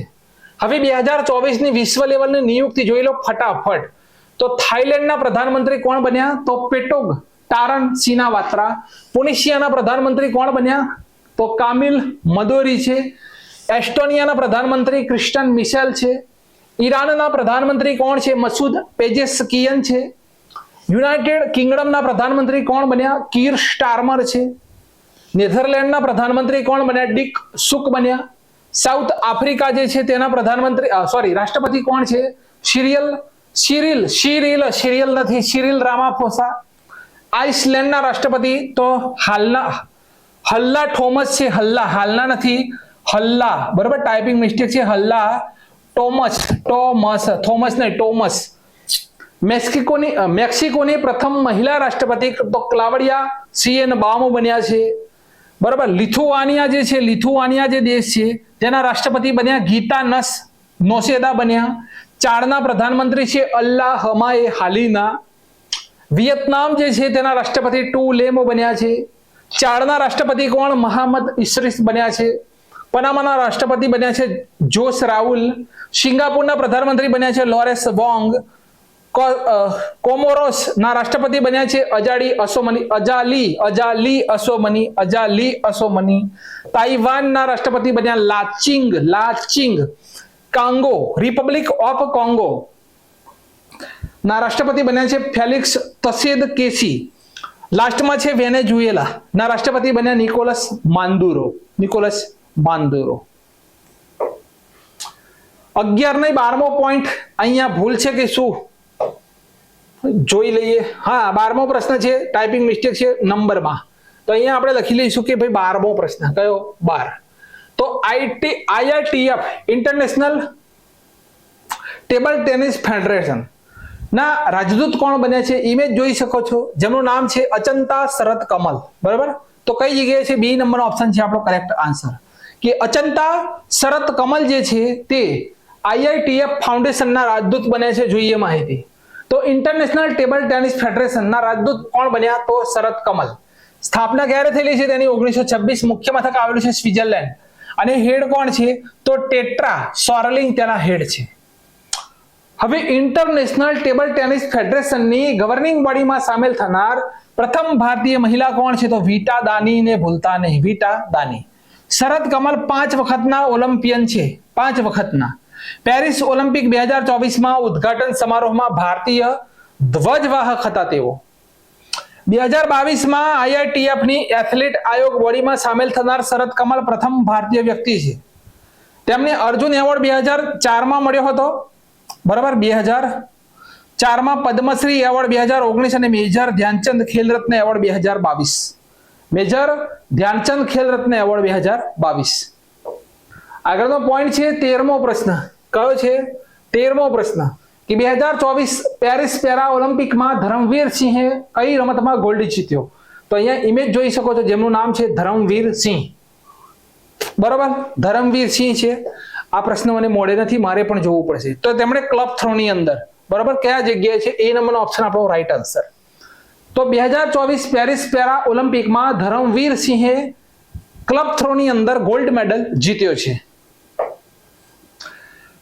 હવે 2024 ની વિશ્વ લેવલની નિયુક્તિ જોઈ લો ફટાફટ. તો થાઈલેન્ડના પ્રધાનમંત્રી કોણ બન્યા? તો પેટોગ ટારન સિનાવાત્રા. પુનિશિયાના પ્રધાનમંત્રી કોણ બન્યા? તો કામિલ મદોરી છે. એસ્ટોનિયાના પ્રધાનમંત્રી ક્રિસ્ટન મિશેલ છે. ઈરાનના પ્રધાનમંત્રી કોણ છે? મસૂદ પેજેસ્કિયન છે. યુનાઇટેડ કિંગડમના પ્રધાનમંત્રી કોણ બન્યા? કીર સ્ટારમર છે. નેધરલેન્ડના પ્રધાનમંત્રી કોણ બન્યા? ડિક સુક બન્યા. સાઉથ આફ્રિકા જે છે તેના પ્રધાનમંત્રી રાષ્ટ્રપતિ કોણ છે? Cyril Ramaphosa. આઇસલેન્ડના રાષ્ટ્રપતિ તો હલ્લા થોમસ છે. હાલના નથી હલ્લા. બરાબર ટાઈપિંગ મિસ્ટેક છે. હલ્લા થોમસ નહીં ટોમસ. મેક્સિકોની પ્રથમ મહિલા રાષ્ટ્રપતિ તો ક્લાવડિયા શિએનબાઉમ બન્યા છે. બરાબર. લિથુઆનિયા જે દેશ છે તેના રાષ્ટ્રપતિ બન્યા ગીતા નોસેદા બન્યા. ચાડના પ્રધાનમંત્રી છે અલ્લા હમાએ હાલીના. વિયેતનામ જે છે તેના રાષ્ટ્રપતિ ટુ લેમો બન્યા છે. ચાડના રાષ્ટ્રપતિ કોણ? મહમ્મદ ઇસરીસ બન્યા છે. પનામાના રાષ્ટ્રપતિ બન્યા છે જોસ રાઉલ. સિંગાપુરના પ્રધાનમંત્રી બન્યા છે લોરેસ વોંગ. કોમોરોસ ના રાષ્ટ્રપતિ બન્યા છે અજાલી અસોમની. તાઇવાનના રાષ્ટ્રપતિ બન્યા લાચિંગ. કાંગો રિપબ્લિક ઓફ કોંગો ના રાષ્ટ્રપતિ બન્યા છે ફેલિક્સ તસેદ કેસી. લાસ્ટમાં છે વેનેઝુએલા ના રાષ્ટ્રપતિ બન્યા નિકોલસ માન્દુરો. 11 ને 12મો પોઈન્ટ અહીંયા ભૂલ છે કે શું જોઈ લઈએ. હા 12મો પ્રશ્ન છે ટાઈપિંગ મિસ્ટેક છે નંબરમાં. તો અહીંયા આપણે લખી લઈશું કે ભાઈ 12મો પ્રશ્ન કયો? 12. તો IITF international table tennis federation ના રાજદૂત કોણ બન્યા છે? ઇમેજ જોઈ શકો છો જેમનું નામ છે અચંતા શરત કમલ. બરાબર. તો કઈ જગ્યાએ છે? બી નંબરનો ઓપ્શન છે આપણો કરેક્ટ આન્સર. કે અચંતા શરત કમલ જે છે તે IITF ફાઉન્ડેશનના રાજદૂત બન્યા છે. જોઈએ માહિતી. તો ઇન્ટરનેશનલ ટેબલ ટેનિસ ફેડરેશનના રાજદૂત કોણ બન્યા? તો શરત કમલ. સ્થાપના ક્યારે થયેલી છે તેની? 1926. મુખ્ય મથક આવેલું છે સ્વિટ્ઝરલેન્ડ. અને હેડ કોણ છે? તો ટેટ્રા સોરલિંગ તેના હેડ છે. હવે ઇન્ટરનેશનલ ટેબલ ટેનિસ ફેડરેશનની ગવર્નિંગ બોડીમાં સામેલ થનાર પ્રથમ ભારતીય મહિલા કોણ છે? તો વિટા દાનીને ભૂલતા નહીં. વિટા દાની. શરત કમલ 5 વખતના ઓલિમ્પિયન છે. 5 વખતના. પેરિસ ઓલિમ્પિક 2024માં ઉદ્ઘાટન સમારોહમાં ભારતીય ધ્વજવાહક હતા તેઓ. 2022માં IITF ની એથ્લેટ આયોગ બોડીમાં સામેલ થનાર શરત કમલ પ્રથમ ભારતીય વ્યક્તિ છે. તેમને અર્જુન એવોર્ડ 2004માં મળ્યો હતો. બરાબર. 2004માં પદ્મશ્રી એવોર્ડ 2019 અને major Dhyan Chand Khel Ratna award 2022. Major Dhyan Chand Khel Ratna award 2022. આગળનો પોઈન્ટ છે 13મો પ્રશ્ન. કયો છે? 13મો પ્રશ્ન કે 2024 પેરિસ પેરા ઓલિમ્પિકમાં ધરમવીર સિંહે કઈ રમતમાં ગોલ્ડ જીત્યો? તો અહીંયા ઇમેજ જોઈ શકો છો જેમનું નામ છે ધરમવીર સિંહ. બરાબર. ધરમવીર સિંહ છે. આ પ્રશ્ન મને મોડે નથી, મારે પણ જોવું પડશે. તો તેમણે ક્લબ થ્રોની અંદર બરાબર કયા જગ્યાએ છે? એ નંબરનો ઓપ્શન આપણો રાઈટ આન્સર. તો 2024 પેરિસ પેરા ઓલિમ્પિકમાં ધરમવીર સિંહે ક્લબ થ્રોની અંદર ગોલ્ડ મેડલ જીત્યો છે.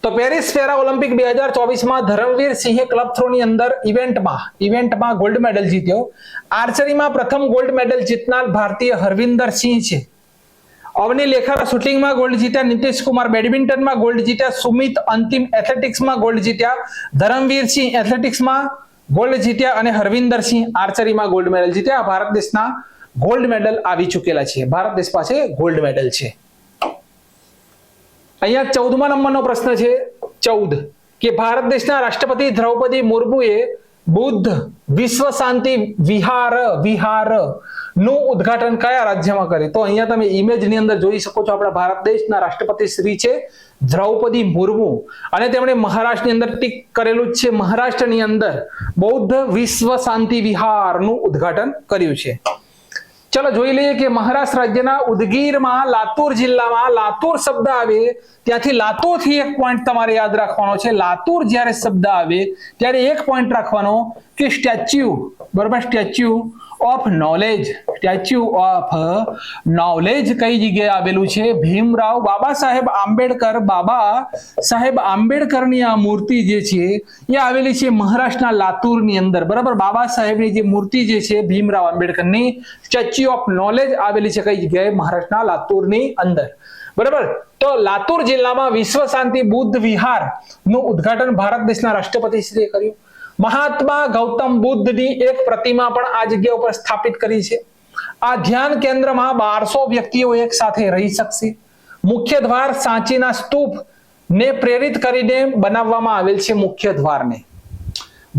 તો પેરિસ પેરા ઓલિમ્પિક 2024માં ધરમવીર સિંહે ક્લબ થ્રોની અંદર ઇવેન્ટમાં ગોલ્ડ મેડલ જીત્યો. આર્ચરીમાં પ્રથમ ગોલ્ડ મેડલ જીતનાર ભારતીય હરવિંદર સિંહ છે. અવની લેખા શૂટિંગમાં ગોલ્ડ જીત્યા. નીતિશ કુમાર બેડમિન્ટનમાં ગોલ્ડ જીત્યા. સુમિત અંતિમ એથ્લેટિક્સમાં ગોલ્ડ જીત્યા. ધરમવીર સિંહ એથ્લેટિક્સમાં ગોલ્ડ જીત્યા અને હરવિંદર સિંહ આર્ચરીમાં ગોલ્ડ મેડલ જીત્યા. ભારત દેશના ગોલ્ડ મેડલ આવી ચૂકેલા છે. ભારત દેશ પાસે ગોલ્ડ મેડલ છે. અહીંયા 14મા નંબરનો પ્રશ્ન છે 14 કે ભારત દેશના રાષ્ટ્રપતિ દ્રૌપદી મુર્મુએ બુદ્ધ વિશ્વ શાંતિ વિહાર નું ઉદ્ઘાટન કયા રાજ્યમાં કર્યું? તો અહીંયા તમે ઇમેજની અંદર જોઈ શકો છો આપણા ભારત દેશના રાષ્ટ્રપતિ શ્રી છે દ્રૌપદી મુર્મુ અને તેમણે મહારાષ્ટ્રની અંદર ટીક કરેલું છે, મહારાષ્ટ્રની અંદર બૌદ્ધ વિશ્વ શાંતિ વિહારનું ઉદ્ઘાટન કર્યું છે. ચલો જોઈ લઈએ કે મહારાષ્ટ્ર રાજ્યના ઉદગીરમાં લાતુર જિલ્લામાં લાતુર શબ્દ આવે ત્યાંથી લાતુર થી એક પોઈન્ટ તમારે યાદ રાખવાનો છે. લાતુર જ્યારે શબ્દ આવે ત્યારે એક પોઈન્ટ રાખવાનો કે સ્ટેચ્યુ, બરાબર, statue of knowledge, statue of knowledge કઈ જગ્યાએ આવેલું છે? ભીમરાવ બાબા સાહેબ આંબેડકરની આ મૂર્તિ જે છે એ આવેલી છે મહારાષ્ટ્રના લાતુરની અંદર, બરાબર. બાબા સાહેબની જે મૂર્તિ જે છે ભીમરાવ આંબેડકરની સ્ટેચ્યુ ઓફ નોલેજ આવેલી છે કઈ જગ્યાએ? મહારાષ્ટ્રના લાતુરની અંદર, બરાબર. તો લાતુર જિલ્લામાં વિશ્વ શાંતિ બુદ્ધ વિહાર નું ઉદ્ઘાટન ભારત દેશના રાષ્ટ્રપતિ શ્રીએ કર્યું. મહાત્મા ગૌતમ બુદ્ધની એક પ્રતિમા પણ આ જગ્યા ઉપર સ્થાપિત કરી છે. આ ધ્યાન કેન્દ્રમાં 1200 વ્યક્તિઓ એક સાથે રહી શકશે. મુખ્ય દ્વાર સાંચીના સ્તૂપ ને પ્રેરિત કરીને બનાવવામાં આવેલ છે. મુખ્ય દ્વારને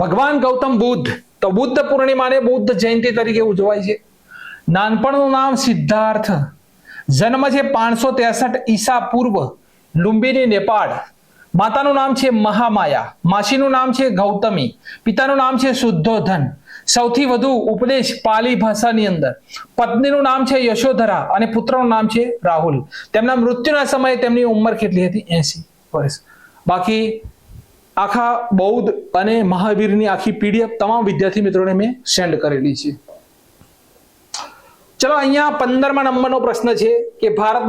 ભગવાન ગૌતમ બુદ્ધ, તો બુદ્ધ પૂર્ણિમાને બુદ્ધ જયંતિ તરીકે ઉજવાય છે. નાનપણનું નામ સિદ્ધાર્થ, જન્મ છે 563 ઈસા પૂર્વ, લુંબિની, નેપાળ. માતાનું નામ છે મહામાયા, માસીનું નામ છે ગૌતમી, પિતાનું નામ છે શુદ્ધોધન. સૌથી વધુ ઉપદેશ પાલી ભાષાની અંદર. પત્નીનું નામ છે યશોધરા અને પુત્રનું નામ છે રાહુલ. તેમના મૃત્યુના સમયે તેમની ઉંમર કેટલી હતી? 80 વર્ષ. બાકી આખા બૌદ્ધ અને મહાવીરની આખી પીડીએફ તમામ વિદ્યાર્થી મિત્રોને મેં સેન્ડ કરેલી છે. ચલો અહીંયા 15મા નંબરનો પ્રશ્ન છે કે ભારત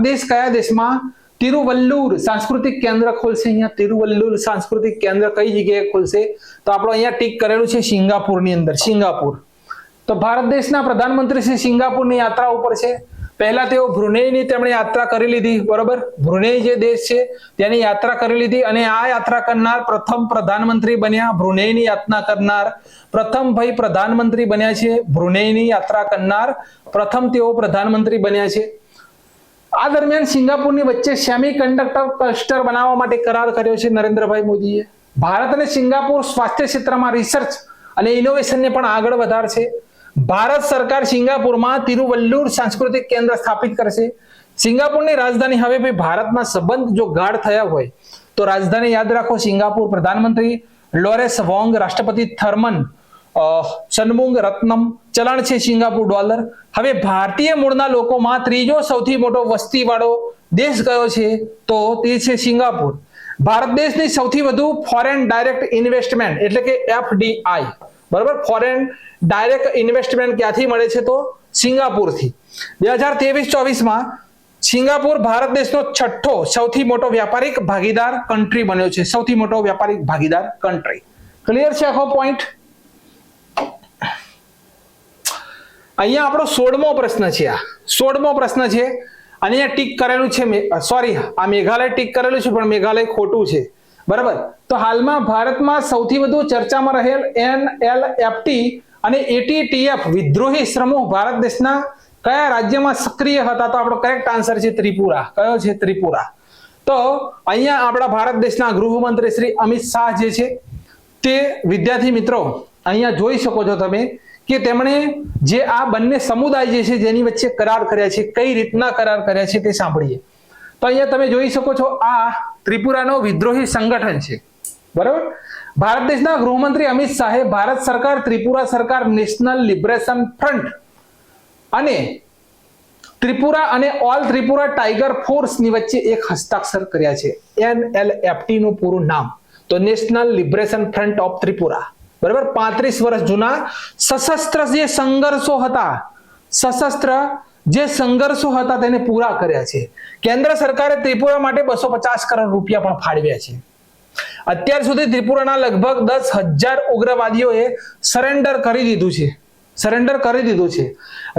દેશ કયા દેશમાં તિરુવલ્લુર સાંસ્કૃતિક કેન્દ્ર ખોલશે? અહીંયા તિરુવલ્લુર સાંસ્કૃતિક કેન્દ્ર કઈ જગ્યાએ ખોલશે? તો આપણો અહીંયા ટીક કરેલું છે સિંગાપુરની અંદર, સિંગાપુર. તો ભારત દેશના પ્રધાનમંત્રી શ્રી સિંગાપુરની યાત્રા ઉપર છે. પહેલા તેઓ બ્રુનેઈની તેમણે યાત્રા કરી લીધી, બરોબર. બ્રુનેઈ જે દેશ છે તેની યાત્રા કરી લીધી અને આ યાત્રા કરનાર પ્રથમ પ્રધાનમંત્રી બન્યા. બ્રુનેઈની યાત્રા કરનાર પ્રથમ ભાઈ પ્રધાનમંત્રી બન્યા છે. બ્રુનેઈની યાત્રા કરનાર પ્રથમ તેઓ પ્રધાનમંત્રી બન્યા છે. આ દરમિયાન સિંગાપુરની વચ્ચે સેમિકન્ડક્ટર ક્લસ્ટર બનાવવા માટે કરાર કર્યો છે નરેન્દ્રભાઈ મોદીએ. ભારત અને સિંગાપુર સ્વાસ્થ્ય ક્ષેત્રમાં રિસર્ચ અને ઇનોવેશનને પણ આગળ વધારશે. ભારત સરકાર સિંગાપુરમાં તિરુવલ્લુર સાંસ્કૃતિક કેન્દ્ર સ્થાપિત કરશે. સિંગાપુરની રાજધાની, હવે ભાઈ ભારતના સંબંધ જો ગાઢ થયા હોય તો રાજધાની યાદ રાખો સિંગાપુર. પ્રધાનમંત્રી લોરેસ વોંગ, રાષ્ટ્રપતિ થર્મન સનમુંગ રત્નમ, ચલણ છે સિંગાપુર ડોલર. હવે ભારતીય મૂળના લોકોમાં ત્રીજો સૌથી મોટો વસ્તીવાળો દેશ કયો છે? તો તે છે સિંગાપુર. ભારત દેશની સૌથી વધુ ફોરેન ડાયરેક્ટ ઇન્વેસ્ટમેન્ટ એટલે કે FDI, બરાબર, ફોરેન ડાયરેક્ટ ઇન્વેસ્ટમેન્ટ ક્યાંથી મળે છે? તો સિંગાપુરથી. 2023-24માં સિંગાપુર ભારત દેશનો છઠ્ઠો સૌથી મોટો વ્યાપારિક ભાગીદાર કન્ટ્રી બન્યો છે. સૌથી મોટો વ્યાપારિક ભાગીદાર કન્ટ્રી. ક્લિયર છે આખો પોઈન્ટ? અહીંયા આપણો 16મો પ્રશ્ન છે. આ 16મો પ્રશ્ન છે અને અહીંયા ટીક કરેલું છે, સોરી, આ મેઘાલય ટીક કરેલું છે પણ મેઘાલય ખોટું છે, બરાબર. તો હાલમાં ભારતમાં સૌથી વધુ ચર્ચામાં રહેલ NLFT અને ATTF વિદ્રોહી સમૂહ ભારત દેશના કયા રાજ્યમાં સક્રિય હતા? તો આપણો કરેક્ટ આન્સર છે ત્રિપુરા. કયો છે? ત્રિપુરા. તો અહીંયા આપણા ભારત દેશના ગૃહમંત્રી શ્રી અમિત શાહ જે છે તે વિદ્યાર્થી મિત્રો અહીંયા જોઈ શકો છો તમે કે તેમણે જે આ બંને સમુદાય જે છે જેની વચ્ચે કરાર કર્યા છે, કઈ રીતના કરાર કર્યા છે તે સાંભળીએ. તો અહીંયા તમે જોઈ શકો છો આ ત્રિપુરાનો વિદ્રોહી સંગઠન છે, બરાબર. ભારત દેશના ગૃહમંત્રી અમિત શાહે ભારત સરકાર, ત્રિપુરા સરકાર, નેશનલ લિબરેશન ફ્રન્ટ અને ત્રિપુરા અને ઓલ ત્રિપુરા ટાઈગર ફોર્સ ની વચ્ચે એક હસ્તાક્ષર કર્યા છે. NLFT નું પૂરું નામ તો national liberation front of Tripura, બરાબર. 35 વર્ષ જૂના સશસ્ત્ર જે સંઘર્ષો હતા તેને પૂરા કર્યા છે. કેન્દ્ર સરકારે ત્રિપુરા માટે 250 કરોડ રૂપિયા પણ ફાળવ્યા છે. અત્યાર સુધી ત્રિપુરાના લગભગ 10,000 ઉગ્રવાદીઓએ સરેન્ડર કરી દીધું છે.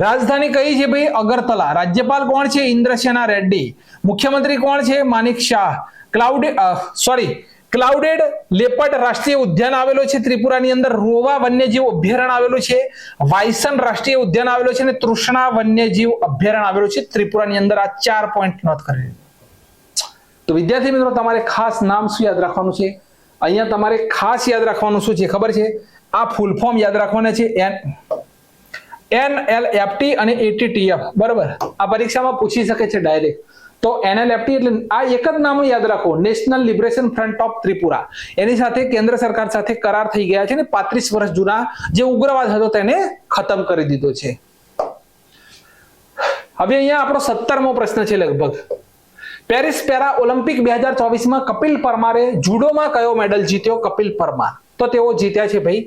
રાજધાની કઈ છે ભાઈ? અગરતલા. રાજ્યપાલ કોણ છે? ઇન્દ્રસેના રેડ્ડી. મુખ્યમંત્રી કોણ છે? માનિક શાહ. ક્લાઉડેડ લેપર્ડ રાષ્ટ્રીય ઉદ્યાન આવેલો છે ત્રિપુરાની અંદર. રોવા વન્યજીવ અભયારણ્ય આવેલું છે. વાયસન રાષ્ટ્રીય ઉદ્યાન આવેલો છે અને તૃષ્ણા વન્યજીવ અભયારણ્ય આવેલું છે ત્રિપુરાની અંદર. આ 4 પોઈન્ટ નોંધ કરી. તો વિદ્યાર્થી મિત્રો તમારે ખાસ નામ શું યાદ રાખવાનું છે? અહીંયા તમારે ખાસ યાદ રાખવાનું શું છે ખબર છે? આ ફૂલ ફોર્મ યાદ રાખવાના છે, NLFT અને ATTF. બરાબર, આ પરીક્ષામાં પૂછી શકે છે ડાયરેક્ટ. તો NLFT એટલે આ એક જ નામ યાદ રાખો, national liberation front of Tripura. એની સાથે કેન્દ્ર સરકાર સાથે કરાર થઈ ગયા છે ને 35 વર્ષ જૂના જે ઉગ્રવાદ હતો તેને ખતમ કરી દીધો છે. હવે અહીંયા આપણો 17મો પ્રશ્ન છે લગભગ. પેરિસ પેરા ઓલિમ્પિક 2024 કપિલ પરમારે જુડોમાં કયો મેડલ જીત્યો? કપિલ પરમાર તો તેઓ જીત્યા છે ભાઈ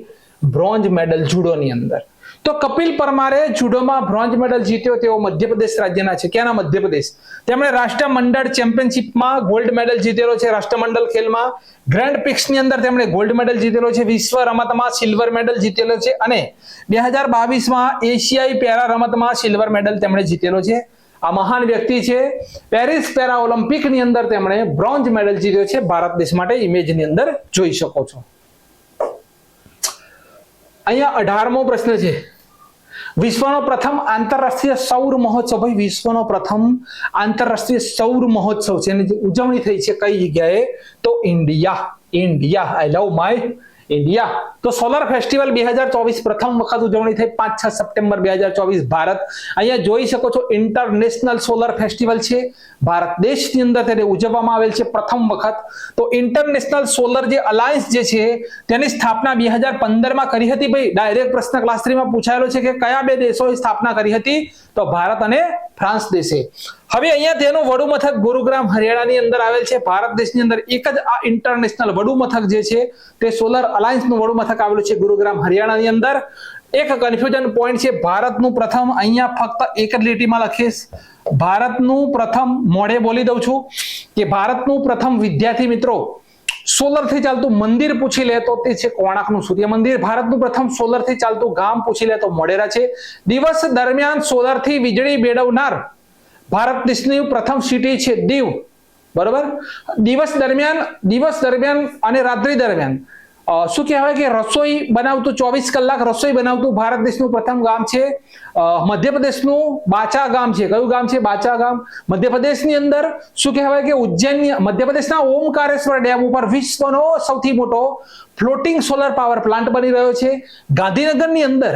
બ્રોન્ઝ મેડલ જુડોની અંદર. તો કપિલ પરમારે જુડોમાં બ્રોન્ઝ મેડલ જીત્યો. તેઓ મધ્યપ્રદેશ રાજ્યના છે. ક્યાંના? મધ્યપ્રદેશ. તેમણે રાષ્ટ્રમંડળ ચેમ્પિયનશિપમાં ગોલ્ડ મેડલ જીતેલો છે. રાષ્ટ્રમંડળ ખેલમાં ગ્રેન્ડ પિક્સની અંદર તેમણે ગોલ્ડ મેડલ જીતેલો છે. વિશ્વ રમતમાં સિલ્વર મેડલ જીતેલો છે અને 2022માં એશિયાઈ પેરા રમતમાં સિલ્વર મેડલ તેમણે જીતેલો છે. આ મહાન વ્યક્તિ છે. પેરિસ પેરા ઓલિમ્પિકની અંદર તેમણે બ્રોન્ઝ મેડલ જીત્યો છે ભારત દેશ માટે. ઇમેજની અંદર જોઈ શકો છો. અહીંયા 18મો પ્રશ્ન છે. વિશ્વનો પ્રથમ આંતરરાષ્ટ્રીય સૌર મહોત્સવ. ભાઈ વિશ્વનો પ્રથમ આંતરરાષ્ટ્રીય સૌર મહોત્સવ છે એની ઉજવણી થઈ છે કઈ જગ્યાએ? તો India. I love my India. તો સોલર ફેસ્ટિવલ 2024 પ્રથમ વખત ઉજવણી થઈ 5-6 સપ્ટેમ્બર 2024 ભારત. અહીંયા જોઈ શકો છો ઇન્ટરનેશનલ સોલર ફેસ્ટિવલ છે ભારત દેશની અંદર તેને ઉજવવામાં આવેલ છે પ્રથમ વખત. તો ઇન્ટરનેશનલ સોલર જે અલાયન્સ જે છે તેની સ્થાપના 2015માં કરી હતી. ભાઈ ડાયરેક્ટ પ્રશ્ન ક્લાસ 3માં પૂછાયેલો છે કે કયા બે દેશોએ સ્થાપના કરી હતી? તો ભારત અને ફ્રાન્સ દેશે. હવે અહીંયા તેનું વડુ મથક ગુરુગ્રામ હરિયાણાની અંદર આવેલ છે. ભારત દેશની અંદર એક જ આ ઇન્ટરનેશનલ વડુ મથક જે છે તે સોલર અલાયન્સનું વડુ મથક આવેલું છે ગુરુગ્રામ હરિયાણાની અંદર. એક કન્ફ્યુઝન પોઈન્ટ છે. ભારતનું પ્રથમ, અહીંયા ફક્ત એક જ લીટીમાં લખીશ, ભારતનું પ્રથમ, મોઢે બોલી દઉં છું કે ભારતનું પ્રથમ વિદ્યાર્થી મિત્રો સોલર થી ચાલતું મંદિર પૂછી લે તો તે છે કોણાર્કનું સૂર્ય મંદિર. ભારતનું પ્રથમ સોલર થી ચાલતું ગામ પૂછી લે તો મોઢેરા છે. દિવસ દરમિયાન સોલર થી વીજળી મેળવનાર ભારત દેશની પ્રથમ સિટી છે દીવ. બરોબર, દિવસ દરમિયાન અને રાત્રિ દરમિયાન શું કહેવાય કે રસોઈ બનાવતું 24 કલાક રસોઈ બનાવતું ભારત દેશનું પ્રથમ ગામ છે મધ્યપ્રદેશનું બાચા ગામ છે. કયું ગામ છે? બાચા ગામ. મધ્યપ્રદેશની અંદર શું કહેવાય કે ઉજ્જૈન, મધ્યપ્રદેશના ઓમકારેશ્વર ડેમ ઉપર વિશ્વનો સૌથી મોટો ફ્લોટિંગ સોલર પાવર પ્લાન્ટ બની રહ્યો છે. ગાંધીનગરની અંદર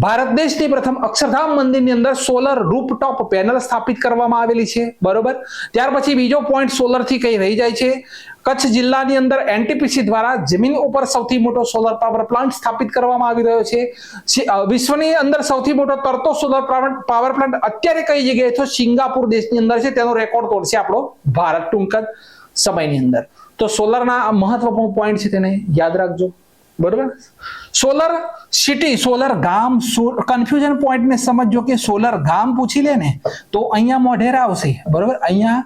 ભારત દેશની પ્રથમ અક્ષરધામ મંદિરની અંદર સોલર રૂપટોપ પેનલ સ્થાપિત કરવામાં આવેલી છે. બરોબર, ત્યાર પછી બીજો પોઈન્ટ સોલર થી કઈ રહી જાય છે? કચ્છ જિલ્લાની અંદર એનટીપીસી દ્વારા જમીન ઉપર સૌથી મોટો સોલર પાવર પ્લાન્ટ સ્થાપિત કરવામાં આવી રહ્યો છે. વિશ્વની અંદર સૌથી મોટો તરતો સોલર પાવર પ્લાન્ટ અત્યારે કઈ જગ્યાએ? તો સિંગાપુર દેશની અંદર છે. તેનો રેકોર્ડ તોડશે આપણો ભારત ટૂંક જ સમયની અંદર. તો સોલરના મહત્વપૂર્ણ પોઈન્ટ છે તેને યાદ રાખજો. બરોબર, સોલર સિટી, સોલર ગામ, કન્ફ્યુઝન પોઈન્ટ ને સમજો કે સોલર ગામ પૂછી લે ને તો અહીંયા મોઢેરા આવશે. બરોબર, અહીંયા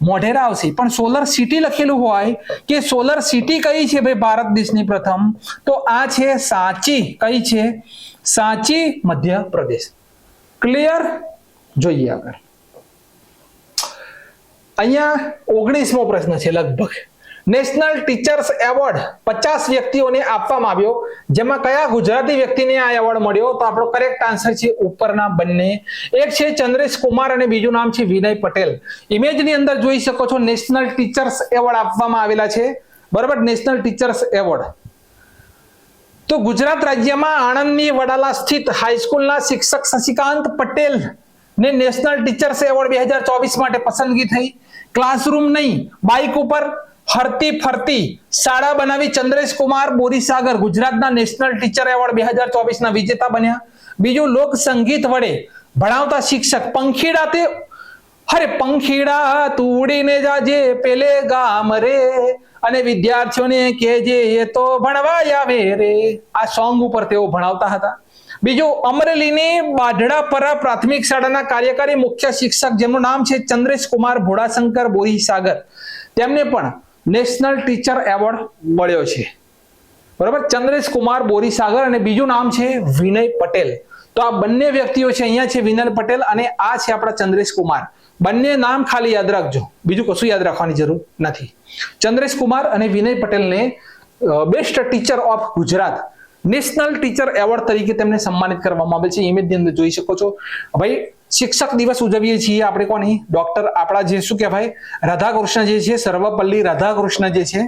મોઢેરા આવશે. પણ સોલર સિટી લખેલું હોય કે સોલર સિટી કઈ છે ભાઈ ભારત દેશની પ્રથમ? તો આ છે સાંચી. કઈ છે? સાંચી, મધ્યપ્રદેશ. ક્લિયર? જોઈએ આગળ. અહીંયા 19મો પ્રશ્ન છે લગભગ. નેશનલ ટીચર્સ એવોર્ડ 50 વ્યક્તિઓને આપવામાં આવ્યો, જેમાં કયા ગુજરાતી વ્યક્તિને આ એવોર્ડ મળ્યો? તો આપણો કરેક્ટ આન્સર છે ઉપરના બંને. એક છે ચંદ્રેશ કુમાર અને બીજું નામ છે વિનય પટેલ. ઇમેજની અંદર જોઈ શકો છો નેશનલ ટીચર્સ એવોર્ડ આપવામાં આવેલા છે. બરાબર, નેશનલ ટીચર્સ એવોર્ડ. તો ગુજરાત રાજ્યમાં આણંદની વડાલા સ્થિત હાઈસ્કૂલના શિક્ષક શશિકાંત પટેલ ને નેશનલ ટીચર્સ એવોર્ડ 2024 માટે પસંદગી થઈ. ક્લાસરૂમ નહીં, બાઇક ઉપર હરતી ફરતી શાળા બનાવી ચંદ્રેશ કુમાર બોરીસાગર ગુજરાતના નેશનલ ટીચર એવોર્ડ 2024 વિજેતા બન્યા. બીજું લોક સંગીત વડે ભણાવતા શિક્ષક પંખીડા તે હરે પંખીડા તું ઉડીને જાજે પેલે ગામ રે અને વિદ્યાર્થીઓને કહેજે એ તો ભણવા આવે રે. આ સોંગ ઉપર તેઓ ભણાવતા હતા. બીજું અમરેલીની બાઢડાપરા પ્રાથમિક શાળાના કાર્યકારી મુખ્ય શિક્ષક જેમનું નામ છે ચંદ્રેશ કુમાર ભોળાશંકર બોરીસાગર, તેમને પણ નેશનલ ટીચર એવોર્ડ મળ્યો છે. બરાબર, ચંદ્રેશ કુમાર બોરીસાગર અને બીજું નામ છે વિનય પટેલ. તો આ બંને વ્યક્તિઓ છે. અહીંયા છે વિનય પટેલ અને આ છે આપણા ચંદ્રેશ કુમાર. બંને નામ ખાલી યાદ રાખજો, બીજું કશું યાદ રાખવાની જરૂર નથી. ચંદ્રેશ કુમાર અને વિનય પટેલને best teacher of Gujarat national teacher award તરીકે તેમને સન્માનિત કરવામાં આવે છે. ઇમેજની અંદર જોઈ શકો છો. ભાઈ શિક્ષક દિવસ ઉજવીએ છીએ આપણે કોની? ડોક્ટર આપણા જે શું કહેવાય રાધાકૃષ્ણ જે છે, સર્વપલ્લી રાધાકૃષ્ણ જે છે,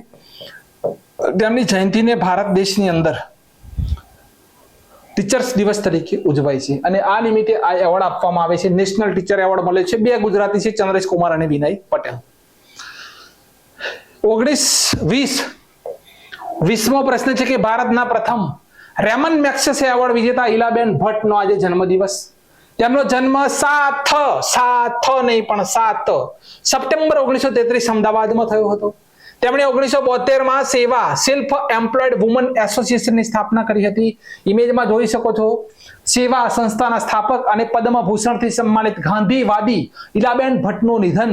તેમની જયંતિને ભારત દેશની અંદર ટીચર્સ દિવસ તરીકે ઉજવાય છે. અને આ નિમિત્તે આ એવોર્ડ આપવામાં આવે છે. નેશનલ ટીચર એવોર્ડ મળે છે. 2 ગુજરાતી છે, ચંદ્રેશ કુમાર અને વિનય પટેલ. 20મો પ્રશ્ન છે કે ભારતના પ્રથમ રેમન મેગ્સેસે એવોર્ડ વિજેતા ઈલાબેન ભટ્ટનો આજે જન્મદિવસ. તેમનો જન્મ 7 સપ્ટેમ્બર 1933 અમદાવાદમાં થયો હતો. તેમણે 1972માં સેવા સેલ્ફ એમ્પ્લોયડ વુમન એસોસિએશનની સ્થાપના કરી હતી. ઇમેજમાં જોઈ શકો છો. સેવા સંસ્થાના સ્થાપક અને પદ્મભૂષણથી સન્માનિત ગાંધીવાદી ઈલાબેન ભટ્ટનું નિધન.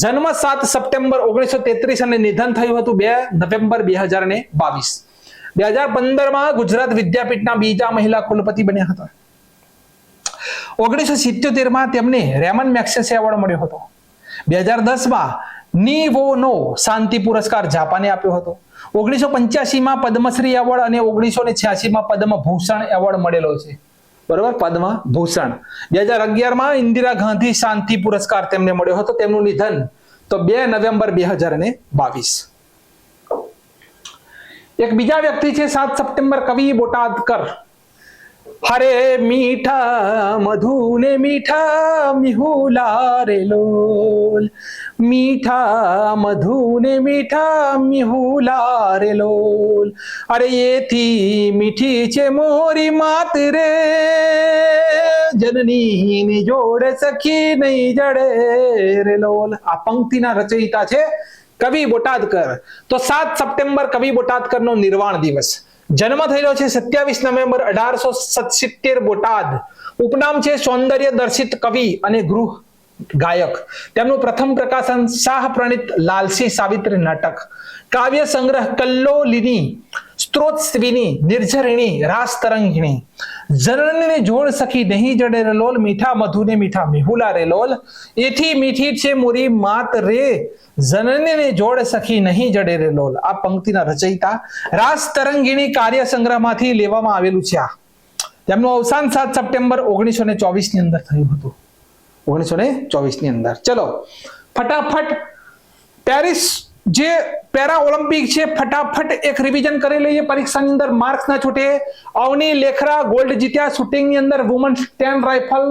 જન્મ 7 સપ્ટેમ્બર 1933 અને નિધન થયું હતું 2 નવેમ્બર 2022. 2015માં ગુજરાત વિદ્યાપીઠના બીજા મહિલા કુલપતિ બન્યા હતા. 1977માં તેમને રેમન મેગ્સેસે એવોર્ડ મળ્યો હતો. 2010માં નીવોનો શાંતિ પુરસ્કાર જાપાને આપ્યો હતો. 1985માં પદ્મશ્રી એવોર્ડ અને 1986માં પદ્મભૂષણ એવોર્ડ મળેલો છે. બરોબર, પદ્મભૂષણ. 2011માં ઇન્દિરા ગાંધી શાંતિ પુરસ્કાર તેમને મળ્યો હતો. તેમનું નિધન તો 2 નવેમ્બર 2022. એક બીજા વ્યક્તિ છે 7 સપ્ટેમ્બર કવિ બોટાદકર. હરે મીઠા મધુને મીઠા મિહુલા રે લોલ, મીઠા મધુને મીઠા મિહુલા રે લોલ, અરે એથી મીઠી છે મોરી માત રે, જનની ની જોડે સખી નહીં જડે રે લોલ. આ પંક્તિના રચયિતા છે કવિ બોટાદકર. તો 7 સપ્ટેમ્બર કવિ બોટાદકરનો નિર્વાણ દિવસ. જન્મ થયેલો છે 27 નવેમ્બર 1877 બોટાદ. ઉપનામ છે સૌંદર્ય દર્શિત કવિ અને ગૃહ ગાયક. તેમનું પ્રથમ પ્રકાશન શાહ પ્રણીત લાલસી સાવિત્રી નાટક. કાવ્ય સંગ્રહ કલ્લોલિની, સ્ત્રોતસ્વિની, નિર્ઝરિણી, રાસ તરંગિણી. જનનીને જોડ સખી નહીં જડે રે લોલ, મીઠા મધુને મીઠા મિહુલા રે લોલ, એથી મીઠી છે મોરી માત રે, જનનીને જોડ સખી નહીં જડે રે લોલ. આ પંક્તિના રચયિતા રાસ તરંગિણી કાર્ય સંગ્રહમાંથી લેવામાં આવેલું છે. આ તેમનું અવસાન 7 સપ્ટેમ્બર 1924 ની અંદર થયું હતું. 1924 ની અંદર. ચલો ફટાફટ પેરિસ જે પેરા ઓલિમ્પિક છે ફટાફટ એક રિવિઝન કરી લઈએ. પરીક્ષાની અંદર માર્ક્સ ના છૂટે. અવની લેખરા ગોલ્ડ જીત્યા શૂટિંગની અંદર. વુમન્સ 10 રાઇફલ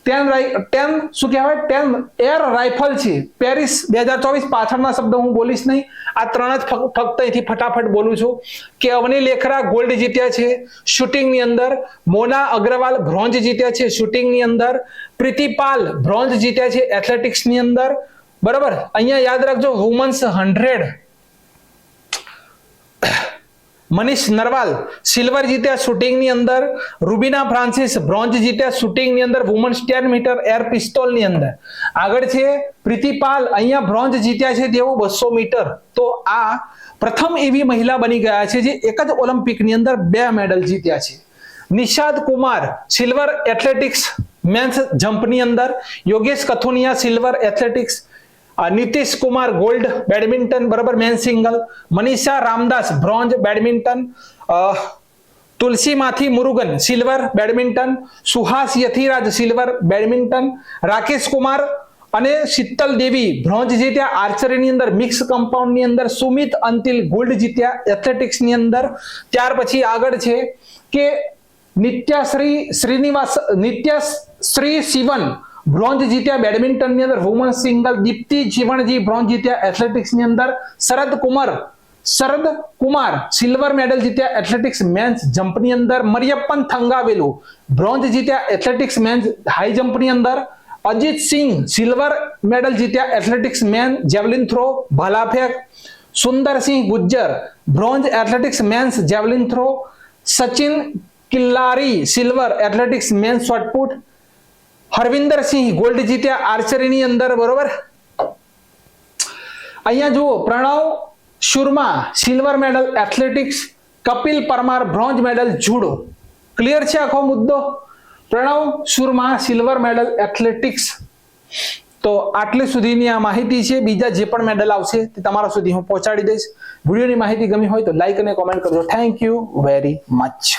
10 શું કહેવાય 10 એર રાઇફલ છે. પેરિસ 2024. પાછળના શબ્દ હું બોલીશ નહીં. આ 3 જ ફક્ત અહીંથી ફટાફટ બોલું છું કે અવની લેખરા ગોલ્ડ જીત્યા છે શૂટિંગની અંદર. મોના અગ્રવાલ બ્રોન્ઝ જીત્યા છે શૂટિંગની અંદર. પ્રીતિપાલ બ્રોન્ઝ જીત્યા છે એથ્લેટિક્સની અંદર. બરાબર, અહીંયા યાદ રાખજો વુમન્સ 100 મનીષ નરવાલ સિલ્વર જીત્યા શૂટિંગની અંદર. રૂબીના ફ્રાન્સિસ બ્રોન્ઝ જીત્યા શૂટિંગની અંદર વુમન્સ 10 મીટર એર પિસ્તોલની અંદર. આગળ છે પ્રીતિપાલ અહીંયા બ્રોન્ઝ જીત્યા છે તેઓ 200 મીટર. તો આ પ્રથમ એવી મહિલા બની ગયા છે જે એક જ ઓલિમ્પિકની અંદર 2 મેડલ જીત્યા છે. Nishad Kumar silver athletics men's જમ્પની અંદર. Yogesh Kathuniya silver athletics. Nitesh Kumar gold badminton, બરાબર, men single. Manisha Ramdas bronze badminton. Thulasimathi Murugan silver badminton. Suhas Yathiraj silver badminton. Rakesh Kumar અને શીતલ દેવી બ્રોન્ઝ જીત્યા આર્ચરીની અંદર મિક્સ કમ્પાઉન્ડની અંદર. સુમિત અંતિલ ગોલ્ડ જીત્યા એથ્લેટિક્સની અંદર. ત્યાર પછી આગળ છે કે નિત્યશ્રી શિવન બ્રોન્ઝ જીત્યા બેડમિન્ટનની અંદર women single. Deepthi Jeevanji bronze જીત્યા એથ્લેટિક્સની અંદર. શરદ કુમાર સિલ્વર મેડલ જીત્યા એથ્લેટિક્સ મેન્સ જમ્પની અંદર. મરિયપ્પન થંગાવેલુ બ્રોન્ઝ જીત્યા એથ્લેટિક્સ મેન્સ હાઈ જમ્પની અંદર. અજીત સિંહ સિલ્વર મેડલ જીત્યા એથ્લેટિક્સ મેન જેવલિન થ્રો ભાલાફેંક. Sundar Singh Gujjar bronze athletics men's javelin throw. Sachin Khilari silver athletics men's shot put. Harvinder Singh gold જીત્યા આર્ચરીની અંદર. બરોબર, અહીંયા જુઓ Pranav Soorma silver medal athletics. Kapil Parmar bronze medal judo. Clear છે આખો મુદ્દો? Pranav Soorma silver medal athletics. તો આટલી સુધીની આ માહિતી છે. બીજા જે પણ મેડલ આવશે તે તમારા સુધી હું પહોંચાડી દઈશ. વિડીયોની માહિતી ગમી હોય તો લાઈક અને કોમેન્ટ કરજો. Thank you very much.